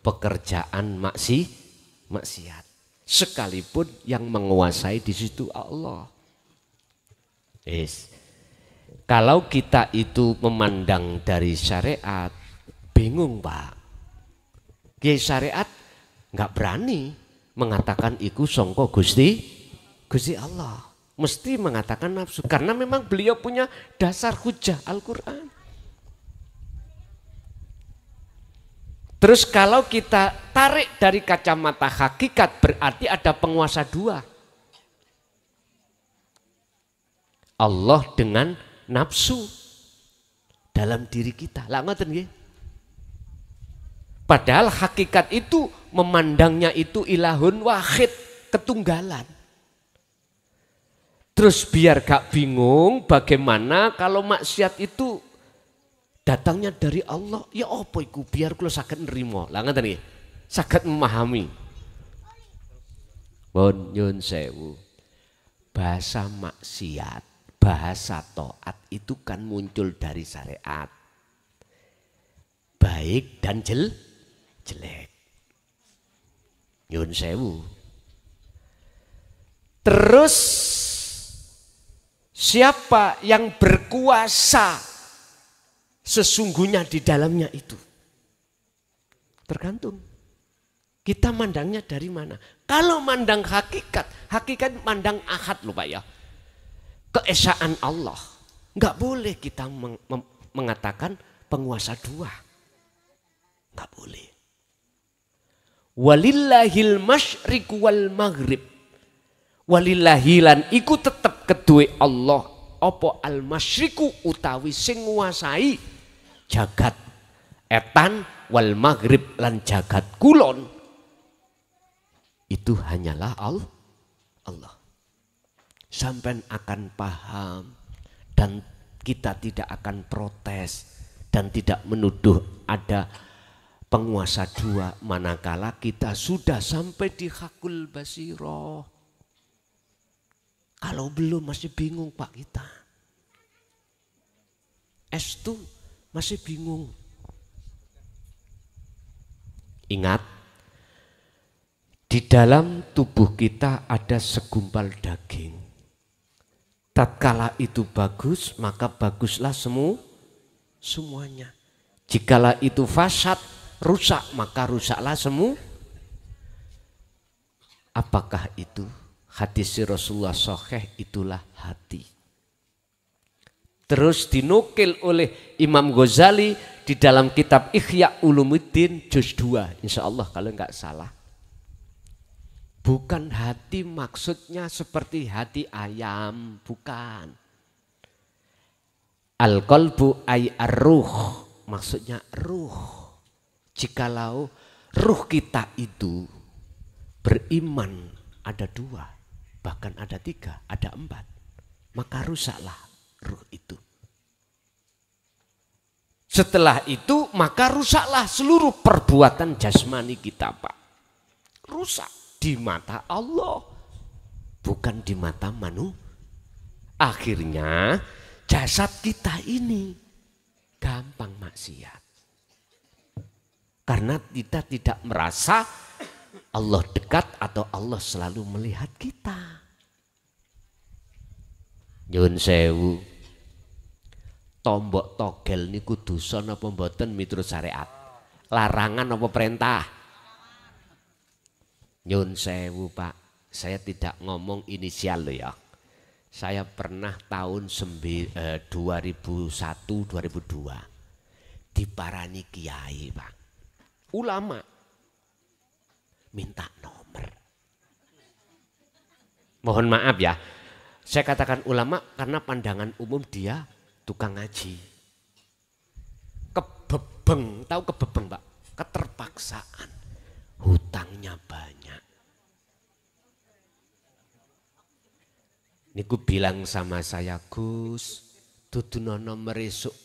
pekerjaan maksiat. Sekalipun yang menguasai di situ Allah. Yes. Kalau kita itu memandang dari syariat, bingung Pak. Kiai syariat nggak berani mengatakan iku songko Gusti Allah. Mesti mengatakan nafsu karena memang beliau punya dasar hujah Al-Quran. Terus kalau kita tarik dari kacamata hakikat berarti ada penguasa dua. Allah dengan nafsu dalam diri kita. Lah ngoten nggih. Padahal hakikat itu memandangnya itu ilahun wahid, ketunggalan. Terus biar gak bingung bagaimana kalau maksiat itu datangnya dari Allah. Ya apa iku biar kula saged nrimo. Lah ngoten nggih. Saged memahami. Pun nyun sewu. Bahasa maksiat, bahasa taat itu kan muncul dari syariat. Baik dan jelek. Nyun sewu. Terus siapa yang berkuasa sesungguhnya di dalamnya itu? Tergantung. Kita mandangnya dari mana? Kalau mandang hakikat mandang ahad loh Pak ya. Keesaan Allah. Enggak boleh kita mengatakan penguasa dua. Enggak boleh. Walillahil masyriq wal maghrib. Walillahilan iku tetep kedue Allah. Apa al masyriku utawi sing nguasai jagat etan wal maghrib lan jagat kulon. Itu hanyalah Allah. Sampai akan paham dan kita tidak akan protes dan tidak menuduh ada penguasa dua manakala kita sudah sampai di hakul basiroh. Kalau belum masih bingung Pak kita. S2 masih bingung. Ingat, di dalam tubuh kita ada segumpal daging. Tatkala itu bagus, maka baguslah semuanya. Jikalau itu fasad, rusak, maka rusaklah semua. Apakah itu? Hadis Rasulullah sahih, itulah hati. Terus dinukil oleh Imam Ghazali di dalam kitab Ihya Ulumuddin juz 2, insya Allah kalau enggak salah. Bukan hati maksudnya seperti hati ayam, bukan. Al-qalbu ay ar-ruh, maksudnya ruh. Jikalau ruh kita itu beriman ada 2, bahkan ada 3, ada 4, maka rusaklah ruh itu. Setelah itu maka rusaklah seluruh perbuatan jasmani kita Pak. Rusak di mata Allah, bukan di mata manusia. Akhirnya jasad kita ini gampang maksiat. Karena kita tidak merasa Allah dekat atau Allah selalu melihat kita. Nyuwun sewu. Tombok togel niku dosa napa mboten miturut syariat? Larangan apa perintah? Nyuwun sewu Pak, saya tidak ngomong inisial loh ya. Saya pernah tahun 2001-2002 diparani kiai Pak. Ulama minta nomor. Mohon maaf ya, saya katakan ulama karena pandangan umum dia tukang ngaji. Kebebeng, tahu kebebeng Pak? Keterpaksaan, hutangnya banyak. Niku bilang sama saya, Gus, dudunono meresuk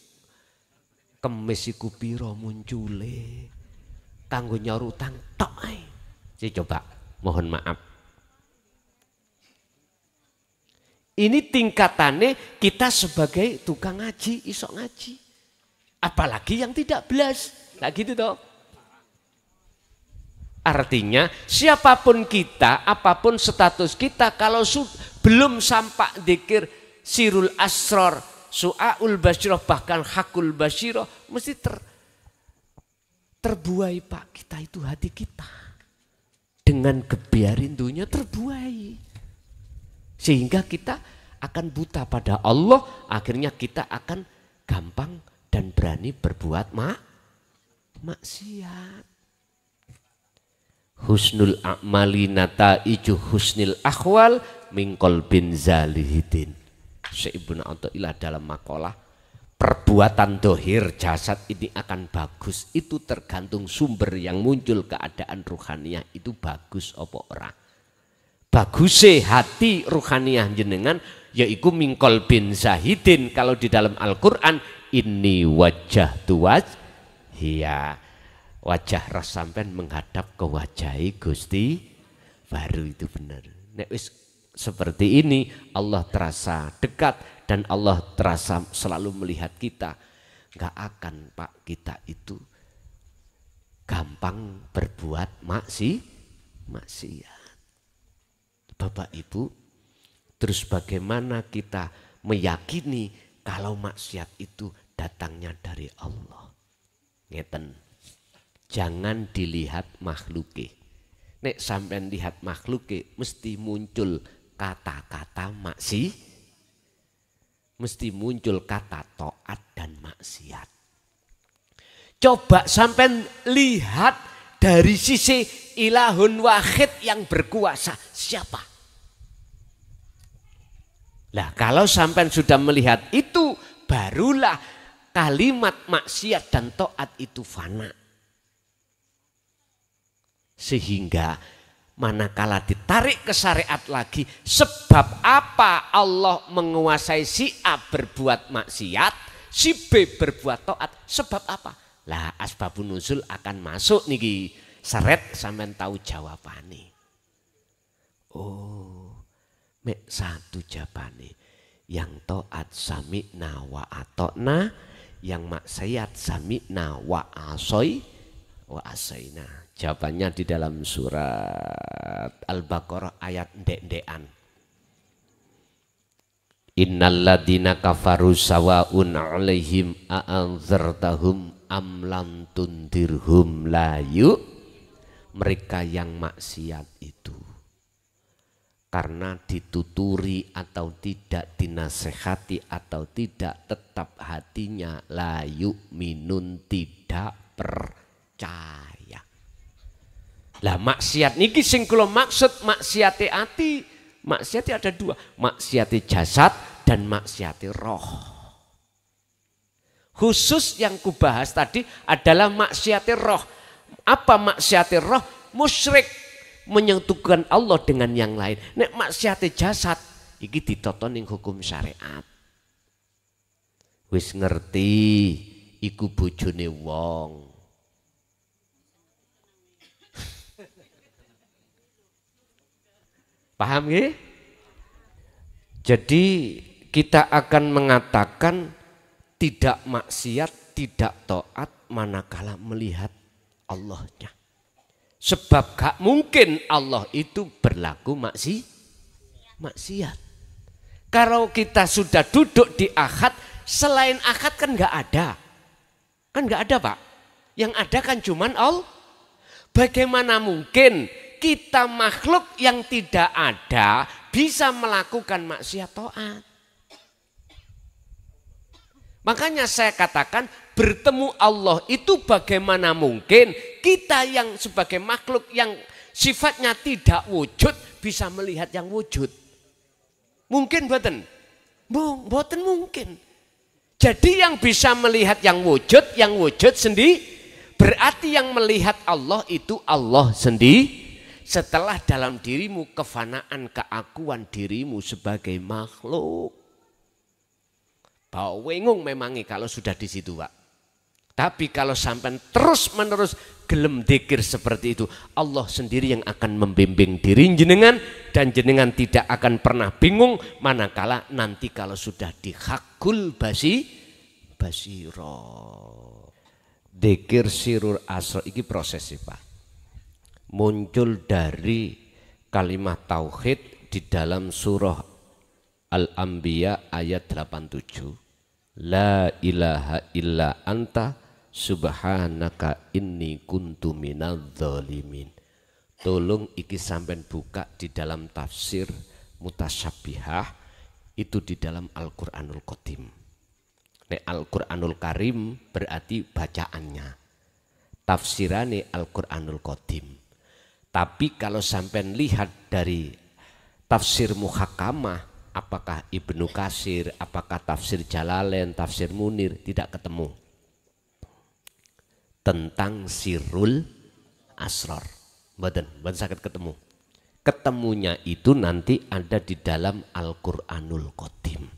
kemis iku piro muncule. Kanggo nyaur utang tok ae. Saya coba, mohon maaf. Ini tingkatannya kita sebagai tukang ngaji, isok ngaji. Apalagi yang tidak belas. Nah gitu toh. Artinya siapapun kita, apapun status kita, kalau belum sampai dzikir sirul asror, su'aul basyiroh, bahkan hakul basyiroh, mesti terbuai Pak, kita itu hati kita. Dengan gebiarindunya terbuai. Sehingga kita akan buta pada Allah, akhirnya kita akan gampang dan berani berbuat maksiat. Husnul a'mali nata'iju husnil akhwal min qalbin zalihidin. Syekh Ibnu Athaillah dalam makalah, perbuatan dohir jasad ini akan bagus, itu tergantung sumber yang muncul, keadaan ruhaniah itu bagus apa ora. Baguse hati ruhaniah jenengan yaiku mingkol bin zahidin. Kalau di dalam Al-Quran ini wajah tuwaj hiya, wajah rasampen menghadap ke wajahi Gusti baru, itu benar. Nek wis seperti ini Allah terasa dekat dan Allah terasa selalu melihat kita. Gak akan Pak kita itu gampang berbuat maksiat. Bapak Ibu, terus bagaimana kita meyakini kalau maksiat itu datangnya dari Allah? Ngeten, jangan dilihat makhluke. Nek sampean lihat makhluke mesti muncul kata-kata maksiat, mesti muncul kata taat dan maksiat. Coba sampean lihat dari sisi ilahun wahid yang berkuasa, siapa? Nah kalau sampai sudah melihat itu, barulah kalimat maksiat dan taat itu fana. Sehingga manakala ditarik ke syariat lagi, sebab apa Allah menguasai si A berbuat maksiat, si B berbuat taat, sebab apa? Lah asbabun nuzul akan masuk niki seret sampean tahu jawabane. Oh, mek satu jawabane. Yang taat sami'na wa atokna, yang maksiat sami'na wa asaina. Jawabannya di dalam surat Al-Baqarah ayat ndek-ndekan. Innal ladzina kafaru sawaun 'alaihim a'anzartahum am lam tundirhum la yu. Mereka yang maksiat itu karena dituturi atau tidak, dinasehati atau tidak, tetap hatinya la yu'minun, tidak percaya. Lah maksiat niki sing kula maksud maksiate ati. Maksiate ada dua, maksiate jasad dan maksiate roh. Khusus yang kubahas tadi adalah maksiate roh. Apa maksiate roh? Musyrik, menyentuhkan Allah dengan yang lain. Nek maksiate jasad iki ditoton ning hukum syariat. Wis ngerti iku bojone wong. Paham nggih? Jadi kita akan mengatakan tidak maksiat, tidak taat manakala melihat Allahnya. Sebab gak mungkin Allah itu berlaku maksiat. Kalau kita sudah duduk di akad, selain akad kan gak ada. Kan gak ada Pak. Yang ada kan cuman Allah. Bagaimana mungkin kita makhluk yang tidak ada bisa melakukan maksiat taat? Makanya saya katakan bertemu Allah itu bagaimana mungkin kita yang sebagai makhluk yang sifatnya tidak wujud bisa melihat yang wujud. Mungkin boten? Boten mungkin. Jadi yang bisa melihat yang wujud sendiri, berarti yang melihat Allah itu Allah sendiri. Setelah dalam dirimu kefanaan keakuan dirimu sebagai makhluk. Bau wengung memangnya kalau sudah di situ Pak. Tapi kalau sampai terus menerus gelem dzikir seperti itu, Allah sendiri yang akan membimbing diri jenengan, dan jenengan tidak akan pernah bingung manakala nanti kalau sudah di hakul basiro. Dzikir sirul asra iki proses sih Pak. Muncul dari kalimat tauhid di dalam surah Al-Anbiya ayat 87. La ilaha illa anta subhanaka inni kuntu minadz zalimin. Tolong iki sampean buka di dalam tafsir mutasyabihah itu di dalam Al-Qur'anul Qadim. Nek Al-Qur'anul Karim berarti bacaannya. Tafsirane Al-Qur'anul Qadim. Tapi kalau sampean lihat dari tafsir muhakamah, apakah Ibnu Katsir, apakah tafsir Jalalain, tafsir Munir, tidak ketemu tentang sirul asrar. Mboten saged ketemu. Ketemunya itu nanti ada di dalam Al-Qur'anul Qadim.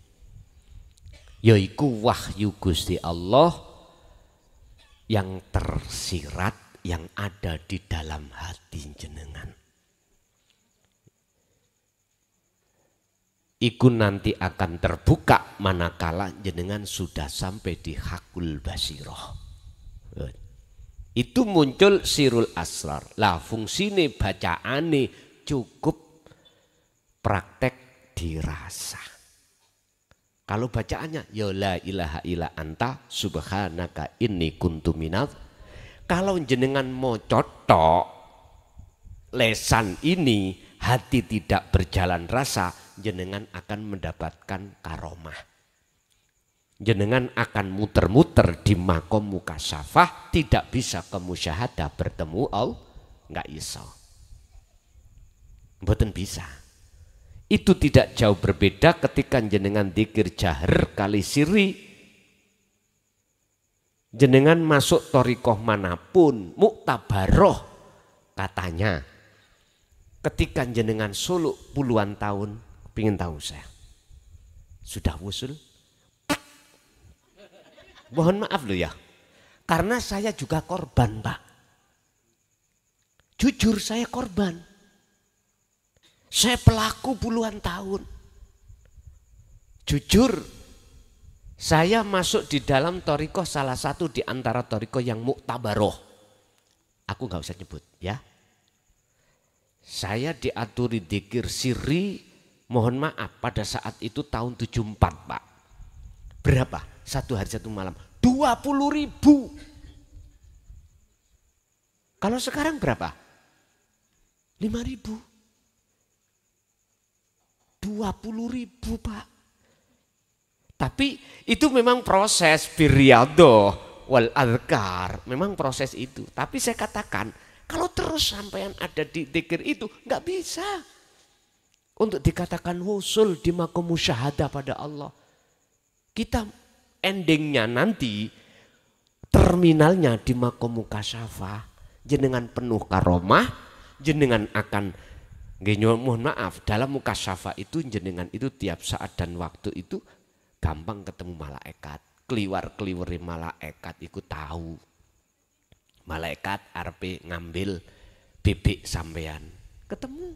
Yaiku wahyu Gusti Allah yang tersirat, yang ada di dalam hati jenengan. Iku nanti akan terbuka manakala jenengan sudah sampai di hakul basiroh. Itu muncul sirul asrar. Lah fungsine bacaane cukup praktek dirasa. Kalau bacaannya ya la ilaha illa anta subhanaka inni kuntu minadz. Kalau jenengan mau cotok lesan ini, hati tidak berjalan rasa, jenengan akan mendapatkan karomah. Jenengan akan muter-muter di makom mukasyafah, tidak bisa ke musyahadah bertemu Allah, nggak iso. Mboten bisa. Itu tidak jauh berbeda ketika jenengan dzikir jahar kali siri. Jenengan masuk thariqah manapun, muktabaroh katanya. Ketika jenengan suluk puluhan tahun, pengen tahu saya. Sudah wusul? Mohon maaf loh ya. Karena saya juga korban, Pak. Jujur saya korban. Saya pelaku puluhan tahun. Jujur, saya masuk di dalam toriko salah satu di antara toriko yang muktabaroh. Aku nggak usah nyebut ya. Saya diaturi dzikir sirri, mohon maaf pada saat itu tahun 74, Pak. Berapa? Satu hari satu malam. 20.000. Kalau sekarang berapa? 5.000. 20.000, Pak. Tapi itu memang proses birriyadoh wal adhkar. Memang proses itu. Tapi saya katakan, kalau terus sampean ada di dzikir itu, nggak bisa. Untuk dikatakan wusul di maqam musyahadah pada Allah. Kita endingnya nanti terminalnya di maqam mukasyafah, jenengan penuh karomah, jenengan akan mohon maaf dalam mukasyafah itu jenengan itu tiap saat dan waktu itu gampang ketemu malaikat, kliwar-kliwari malaikat ikut tahu. Malaikat arepe ngambil bebek sampean, ketemu.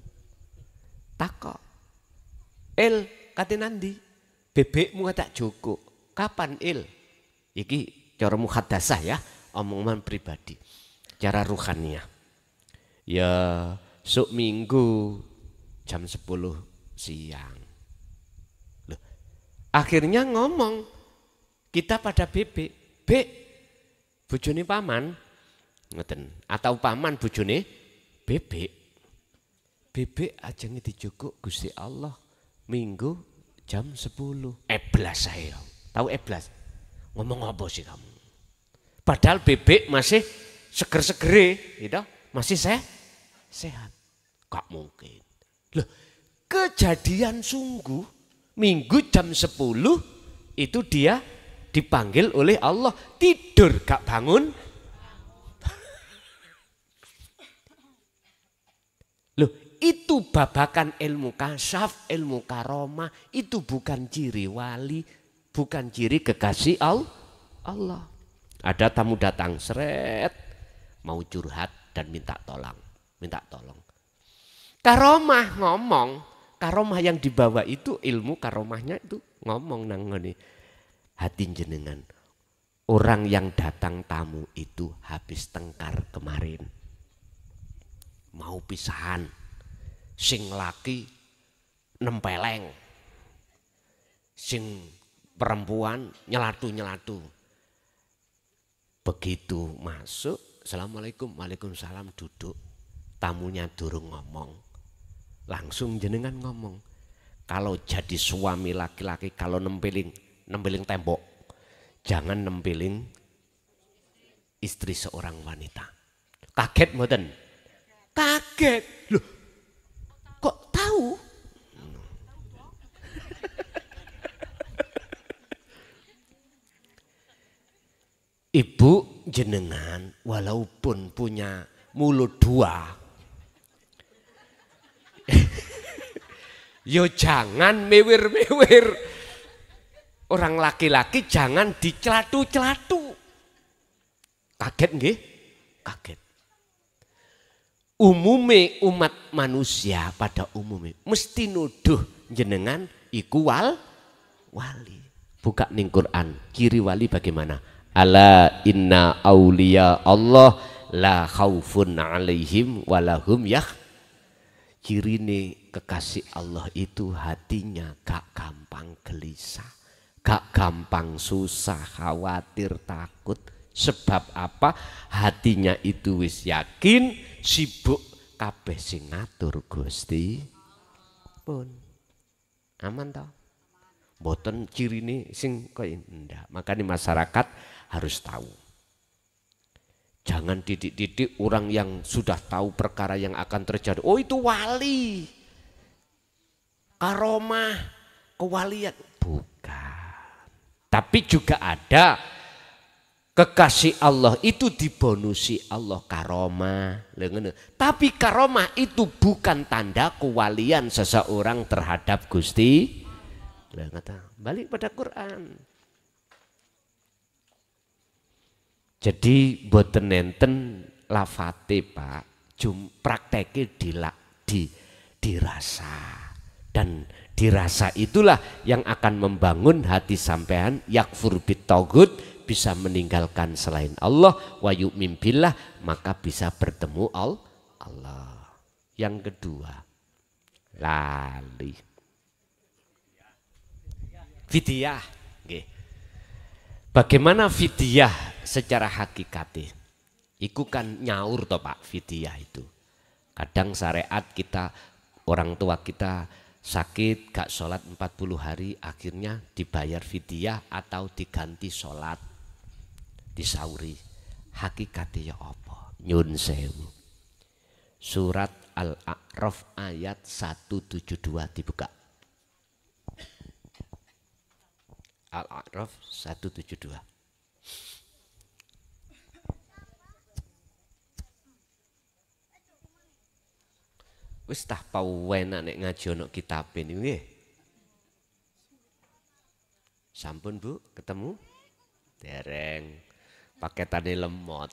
Takok. Kate nandi? Bebekmu tak cukup. Kapan Iki cara muhadasah ya, omongan pribadi. Cara ruhaniyah. Ya sok minggu jam 10 siang. Loh, akhirnya ngomong kita pada bebek. Bojone paman, ngeten. Atau paman bojone bebek. Bebek aja dijukuk Gusti Allah minggu jam 10. Eblas saya. Tahu eblas? Ngomong apa sih kamu? Padahal bebek masih seger-segere, gitu. Masih sehat. Gak mungkin. Loh, kejadian sungguh minggu jam 10 itu dia dipanggil oleh Allah, tidur gak bangun. Loh, itu babakan ilmu kasyaf, ilmu karomah, itu bukan ciri wali, bukan ciri kekasih Allah. Ada tamu datang seret, mau curhat dan minta tolong. Karomah ngomong, karomah yang dibawa itu ilmu karomahnya itu ngomong nang ngene. Hati jenengan, orang yang datang tamu itu habis tengkar kemarin. Mau pisahan, sing laki nempeleng, sing perempuan nyelatu. Begitu masuk, assalamualaikum, waalaikumsalam, duduk. Tamunya durung ngomong, langsung jenengan ngomong. Kalau jadi suami laki-laki, kalau nempeling tembok, jangan nempeling istri seorang wanita. Kaget mboten? Kaget. Loh, kok tahu? Ibu jenengan walaupun punya mulut dua, yo jangan mewir-mewir. Orang laki-laki jangan dicelatu-celatu. Kaget nggih? Kaget. Umume umat manusia pada umumnya mesti nuduh jenengan iku wali. Buka ning Quran, ciri wali bagaimana? Ala inna auliya Allah la khaufun alaihim walahum cirine kekasih Allah itu hatinya gak gampang gelisah, gak gampang susah, khawatir, takut. Sebab apa? Hatinya itu wis yakin, sibuk kabeh sing ngatur Gusti pun. Aman toh? Mboten cirine sing koyo ndak. Makanya masyarakat harus tahu. Jangan didik-didik orang yang sudah tahu perkara yang akan terjadi. Oh itu wali, karomah, kewalian. Bukan. Tapi juga ada kekasih Allah itu dibonusi Allah karomah. Tapi karomah itu bukan tanda kewalian seseorang terhadap Gusti. Balik pada Quran. Jadi boten nenten lafate Pak, prakteke dirasa. Dan dirasa itulah yang akan membangun hati sampean yakfur bitaghut, bisa meninggalkan selain Allah, wa yu'min billah, maka bisa bertemu Allah. Yang kedua, lali fidyah. Bagaimana fidyah secara hakikatnya? Iku kan nyaur toh Pak, fidyah itu. Kadang syariat kita, orang tua kita sakit gak sholat 40 hari, akhirnya dibayar fidyah atau diganti sholat, disauri. Hakikatnya ya apa? Nyun sewu. Surat Al-A'raf ayat 172 dibuka. Al-A'raf 172. Wis tah pawenak nek ngaji ana kitabe niku nggih. Sampun Bu, ketemu? Dereng. Paketane lemot.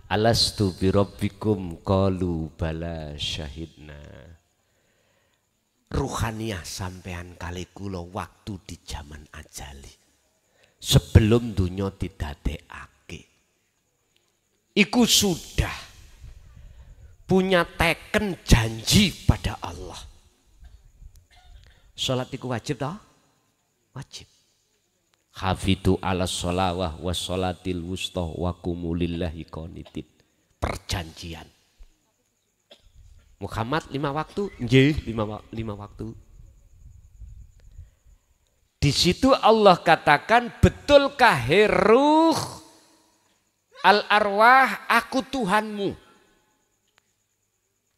Alastu birabbikum qalu bala syahidna. Ruhaniyah sampean kali kula waktu di zaman ajali. Sebelum dunia didadekake. Iku sudah punya teken janji pada Allah. Sholat iku wajib toh? Wajib. Hafidu ala sholawah wa sholatil wusta wa kumulillahi qanitin. Perjanjian. Muhammad 5 waktu, nggih 5 waktu. Di situ Allah katakan, betulkah ruh al-arwah, aku Tuhanmu.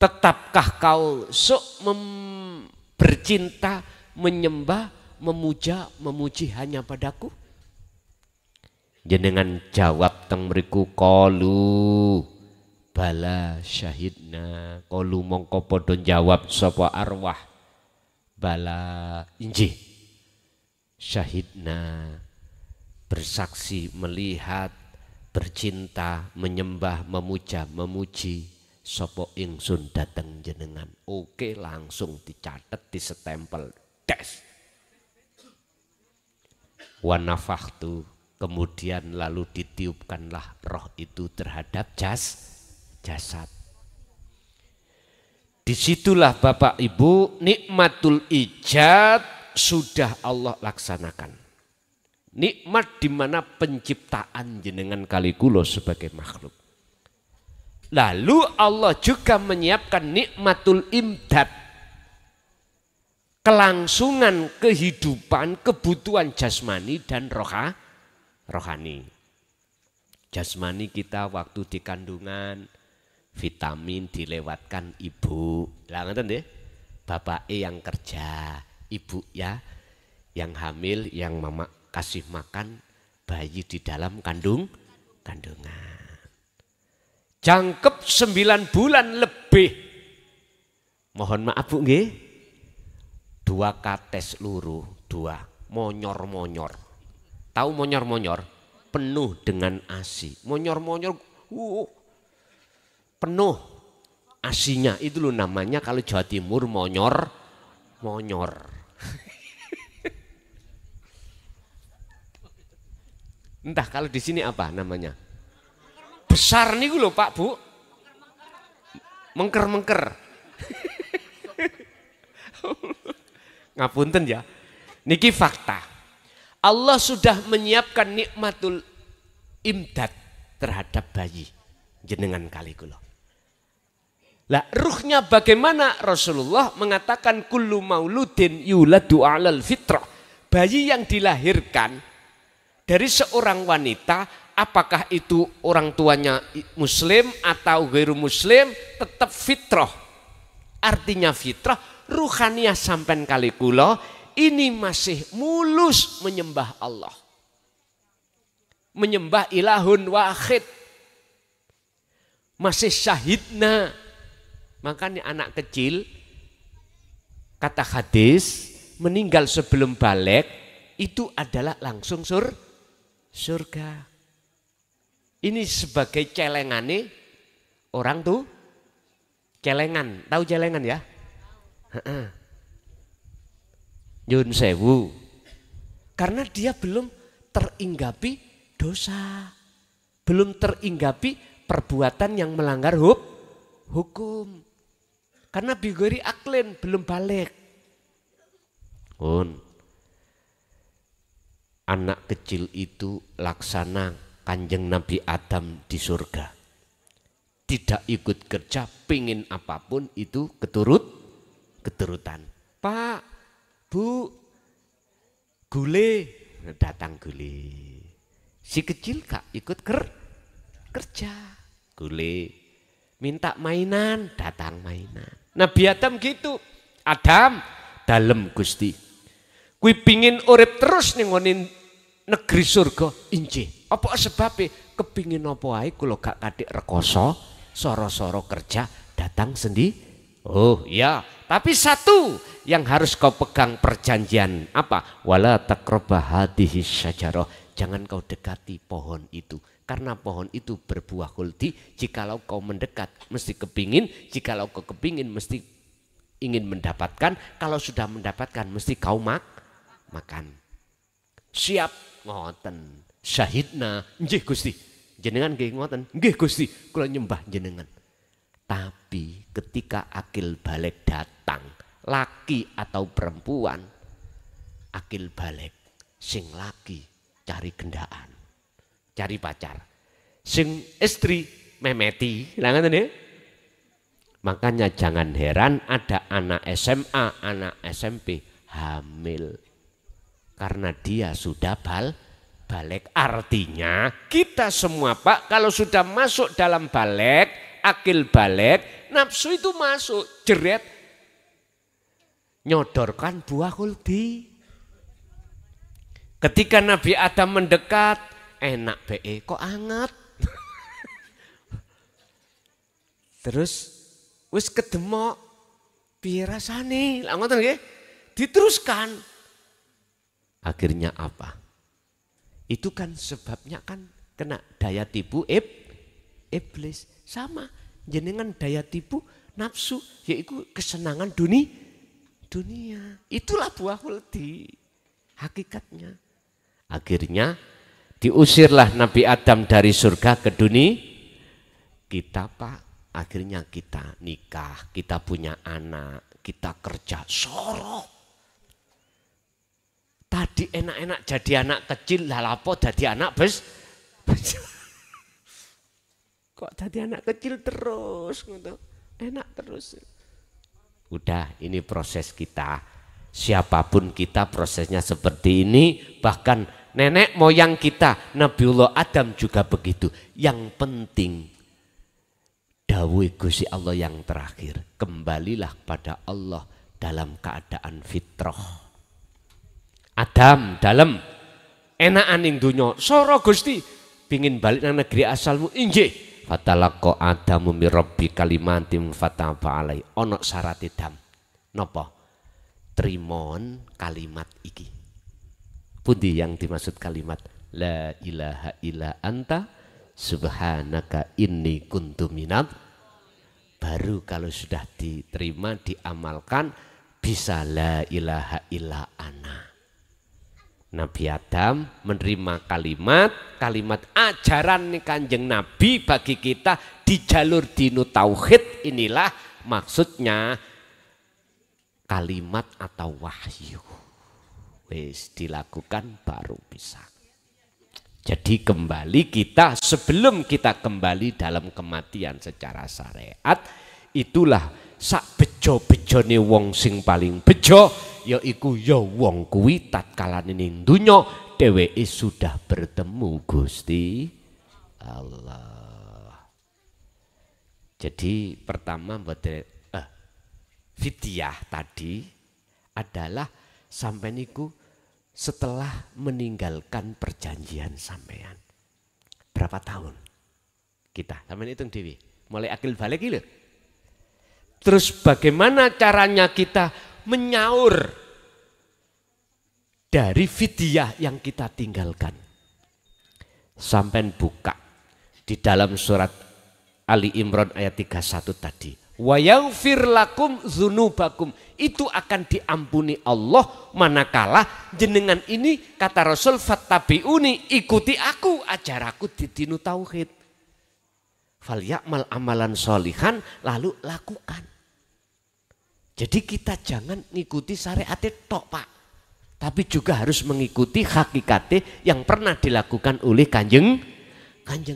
Tetapkah kau bercinta, menyembah, memuja, memuji hanya padaku? Jenengan jawab teng mriku qalu bala syahidna. Qalu mongko padha jawab sapa arwah, bala injih syahidna, bersaksi, melihat, bercinta, menyembah, memuja, memuji sapa ingsun dateng jenengan. Oke, langsung dicatat, disetempel, des. Wa nafakhtu, kemudian lalu ditiupkanlah roh itu terhadap jasad. Disitulah Bapak Ibu nikmatul ijad sudah Allah laksanakan. Nikmat di mana penciptaan jenengan kali kula sebagai makhluk. Lalu Allah juga menyiapkan nikmatul imdad. Kelangsungan kehidupan, kebutuhan jasmani dan rohani. Jasmani kita waktu di kandungan, vitamin dilewatkan ibu. Lah ngoten nggih. Bapak yang kerja, ibu ya yang hamil, yang mama kasih makan bayi di dalam kandungan. Jangkep 9 bulan lebih. Mohon maaf Bu nggih. 2 kates luru, 2 monyor-monyor. Tahu monyor-monyor? Penuh dengan ASI. Monyor-monyor penuh asinya. Itu loh namanya kalau Jawa Timur monyor. Entah kalau di sini apa namanya? Besar nih loh Pak Bu. Mengker. Ngapunten ya. Niki fakta. Allah sudah menyiapkan nikmatul imdad terhadap bayi jenengan kali kula. Lah ruhnya bagaimana? Rasulullah mengatakan kullu mauludin yuladu 'alal fitrah. Bayi yang dilahirkan dari seorang wanita, apakah itu orang tuanya muslim atau ghairu muslim, tetap fitrah. Artinya fitrah, ruhaniyah sampean kali kula ini masih mulus menyembah Allah. Menyembah ilahun wahid. Masih syahidna. Makanya anak kecil, kata hadis, meninggal sebelum balik, itu adalah langsung surga. Ini sebagai celengane orang tuh celengan, tahu celengan ya? Nyun sewu, karena dia belum teringgapi dosa, belum teringgapi perbuatan yang melanggar hukum, karena bigori aklin belum balik. Anak kecil itu laksana Kanjeng Nabi Adam di surga. Tidak ikut kerja, pingin apapun itu keturutan. Pak, Bu, gule, datang gule. Si kecil gak ikut kerja, gule. Minta mainan, datang mainan. Nabi Adam gitu. Adam, dalem Gusti. Kui pingin urip terus ning negeri surga, injih. Apa sebabnya? Kepingin apa ae kula gak katik rekoso, soro-soro kerja, datang sendiri. Oh iya, tapi satu yang harus kau pegang perjanjian apa? Wala taqrabah hadhihi syajarah. Jangan kau dekati pohon itu. Karena pohon itu berbuah khuldi. Jikalau kau mendekat mesti kepingin, jikalau kau kepingin mesti ingin mendapatkan. Kalau sudah mendapatkan mesti kau makan. Siap ngoten. Syahidna, nggih Gusti. Jenengan nggih ngoten. Nggih Gusti, kula nyembah jenengan. Tapi ketika akil balik datang, laki atau perempuan, akil balik sing laki cari gendaan, cari pacar. Sing istri memeti, lah ngoten ya. Makanya jangan heran ada anak SMA, anak SMP hamil. Karena dia sudah balik. Artinya kita semua Pak, kalau sudah masuk dalam balik, akil balik, nafsu itu masuk, jeret, nyodorkan buah khuldi. Ketika Nabi Adam mendekat, enak be, kok anget. Terus wis kedemok, piye rasane? Lah ngoten nggih. Diteruskan. Akhirnya apa? Itu kan sebabnya kan kena daya tipu iblis. Sama jenengan daya tipu nafsu, yaitu kesenangan dunia. Itulah buah khuldi hakikatnya. Akhirnya diusirlah Nabi Adam dari surga ke dunia. Kita Pak, akhirnya kita nikah, kita punya anak, kita kerja sorok. Tadi enak-enak jadi anak kecil, lah lapo jadi anak kok jadi anak kecil terus, enak terus. Udah, ini proses kita. Siapapun kita prosesnya seperti ini. Bahkan nenek moyang kita, Nabiullah Adam juga begitu. Yang penting, dawuh Gusti Allah yang terakhir, kembalilah pada Allah dalam keadaan fitrah. Adam dalam enakan ing donya sora Gusti pingin balik nang negeri asalmu, injih fatalaqqa Adamu mir rabbi kalimatin fataba alai. Ono syarat Adam napa? Trimon kalimat iki. Pundi yang dimaksud kalimat la ilaha illa anta subhanaka inni kuntu minadz. Baru kalau sudah diterima diamalkan bisa la ilaha illa ana. Nabi Adam menerima kalimat ajaran Kanjeng Nabi bagi kita di jalur dinu tauhid. Inilah maksudnya kalimat atau wahyu. Wis dilakukan baru bisa. Jadi kembali kita, sebelum kita kembali dalam kematian secara syariat, itulah sak bejo-bejone wong sing paling bejo, yaiku ya wong kuwi tatkalane ning donya dheweke sudah bertemu Gusti Allah. Jadi pertama fidyah tadi adalah sampai niku setelah meninggalkan perjanjian sampean. Berapa tahun? Kita sampean hitung dewi. Mulai akil balik iki lho. Terus bagaimana caranya kita menyaur dari fidyah yang kita tinggalkan. Sampai buka di dalam surat Ali Imran ayat 31 tadi. Wa yaghfir lakum dzunubakum, itu akan diampuni Allah manakala jenengan ini, kata Rasul, fattabi'uni, ikuti aku, ajar aku di dinu tauhid. Fal ya'mal amalan sholihan, lalu lakukan. Jadi kita jangan ngikuti syariat tok, Pak, tapi juga harus mengikuti hakikate yang pernah dilakukan oleh kanjeng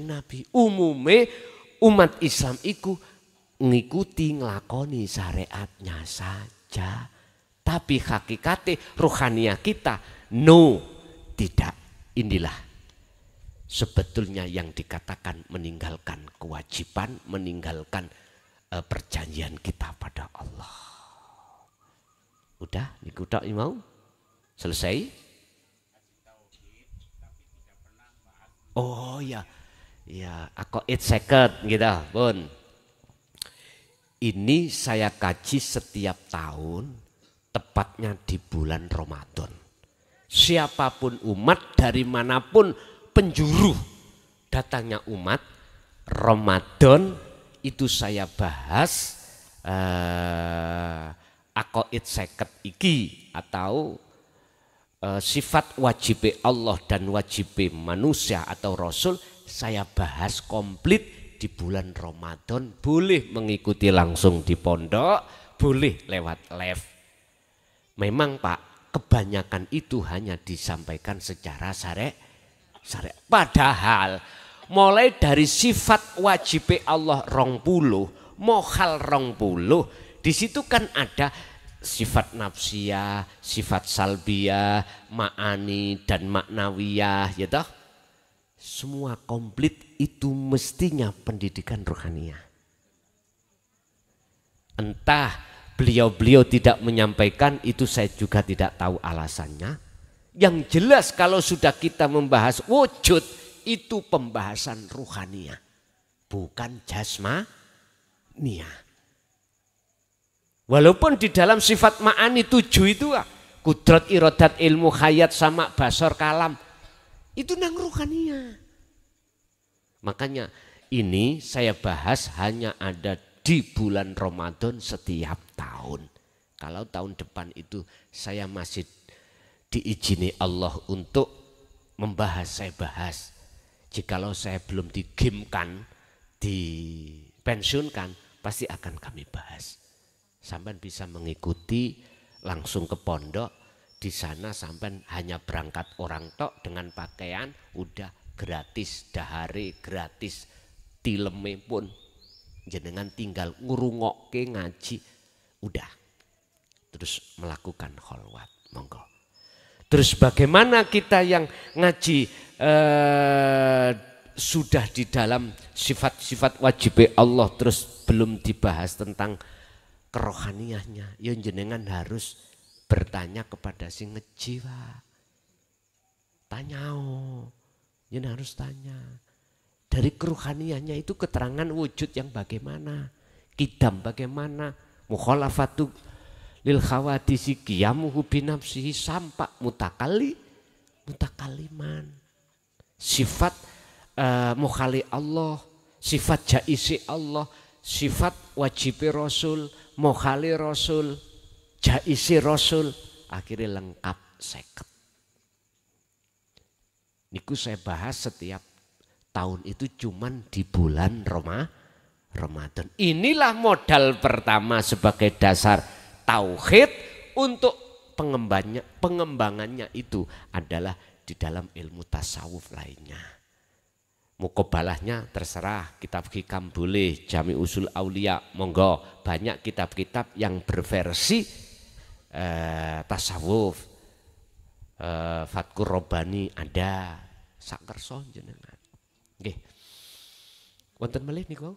Nabi. Umume umat Islam iku ngikuti nglakoni syariatnya saja, tapi hakikate rohania kita no, tidak. Inilah sebetulnya yang dikatakan meninggalkan kewajiban, meninggalkan perjanjian kita pada Allah. Udah, niku tok mau selesai. Oh ya, ya, aku 8 second gitu, Bun. Ini saya kaji setiap tahun, tepatnya di bulan Ramadan. Siapapun umat, dari manapun penjuru datangnya umat, Ramadan itu saya bahas akoid seket iki, atau sifat wajib Allah dan wajib manusia atau Rasul, saya bahas komplit di bulan Ramadan. Boleh mengikuti langsung di pondok, boleh lewat live. Memang Pak, kebanyakan itu hanya disampaikan secara syariat. Padahal mulai dari sifat wajib Allah 20, mohal 20, di situ kan ada sifat nafsiyah, sifat salbiyah, ma'ani dan maknawiyah, ya toh? Semua komplit itu mestinya pendidikan rohaniah. Entah beliau-beliau tidak menyampaikan, itu saya juga tidak tahu alasannya. Yang jelas kalau sudah kita membahas wujud, itu pembahasan rohaniah, bukan jasmaniah. Walaupun di dalam sifat ma'ani 7 itu kudrat, iradat, ilmu, hayat, sama, basar, kalam, itu nang rohaniah. Makanya ini saya bahas hanya ada di bulan Ramadan setiap tahun. Kalau tahun depan itu saya masih diizini Allah untuk membahas, saya bahas. Jikalau saya belum digemkan, dipensiunkan, pasti akan kami bahas. Sampai bisa mengikuti langsung ke pondok, di sana sampai hanya berangkat orang tok dengan pakaian udah gratis, dahare gratis, tileme pun jenengan tinggal ngurungokke ngaji udah, terus melakukan kholwat, monggo. Terus bagaimana kita yang ngaji sudah di dalam sifat-sifat wajib Allah, terus belum dibahas tentang kerohaniahnya, ya jenengan harus bertanya kepada si ngeji, Pak. Tanyao, jenengan harus tanya. Dari kerohaniahnya itu keterangan wujud yang bagaimana, kidam bagaimana, mukhalafatu lil khawadisi, qiyamuhu binafsihi, sampak mutakaliman. Sifat mukhali Allah, sifat jaisi Allah, sifat wajib Rasul, mukhali Rasul, jaisi Rasul, akhirnya lengkap 50. Niku saya bahas setiap tahun itu cuman di bulan Ramadan. Inilah modal pertama sebagai dasar tauhid. Untuk pengembangannya itu adalah di dalam ilmu tasawuf lainnya. Mukobalahnya terserah, kitab hikam boleh, Jami Usul Aulia monggo, banyak kitab-kitab yang berversi tasawuf, Fatkur Robani ada, sak kerso jenengan. Nggih. Wonten malih niku.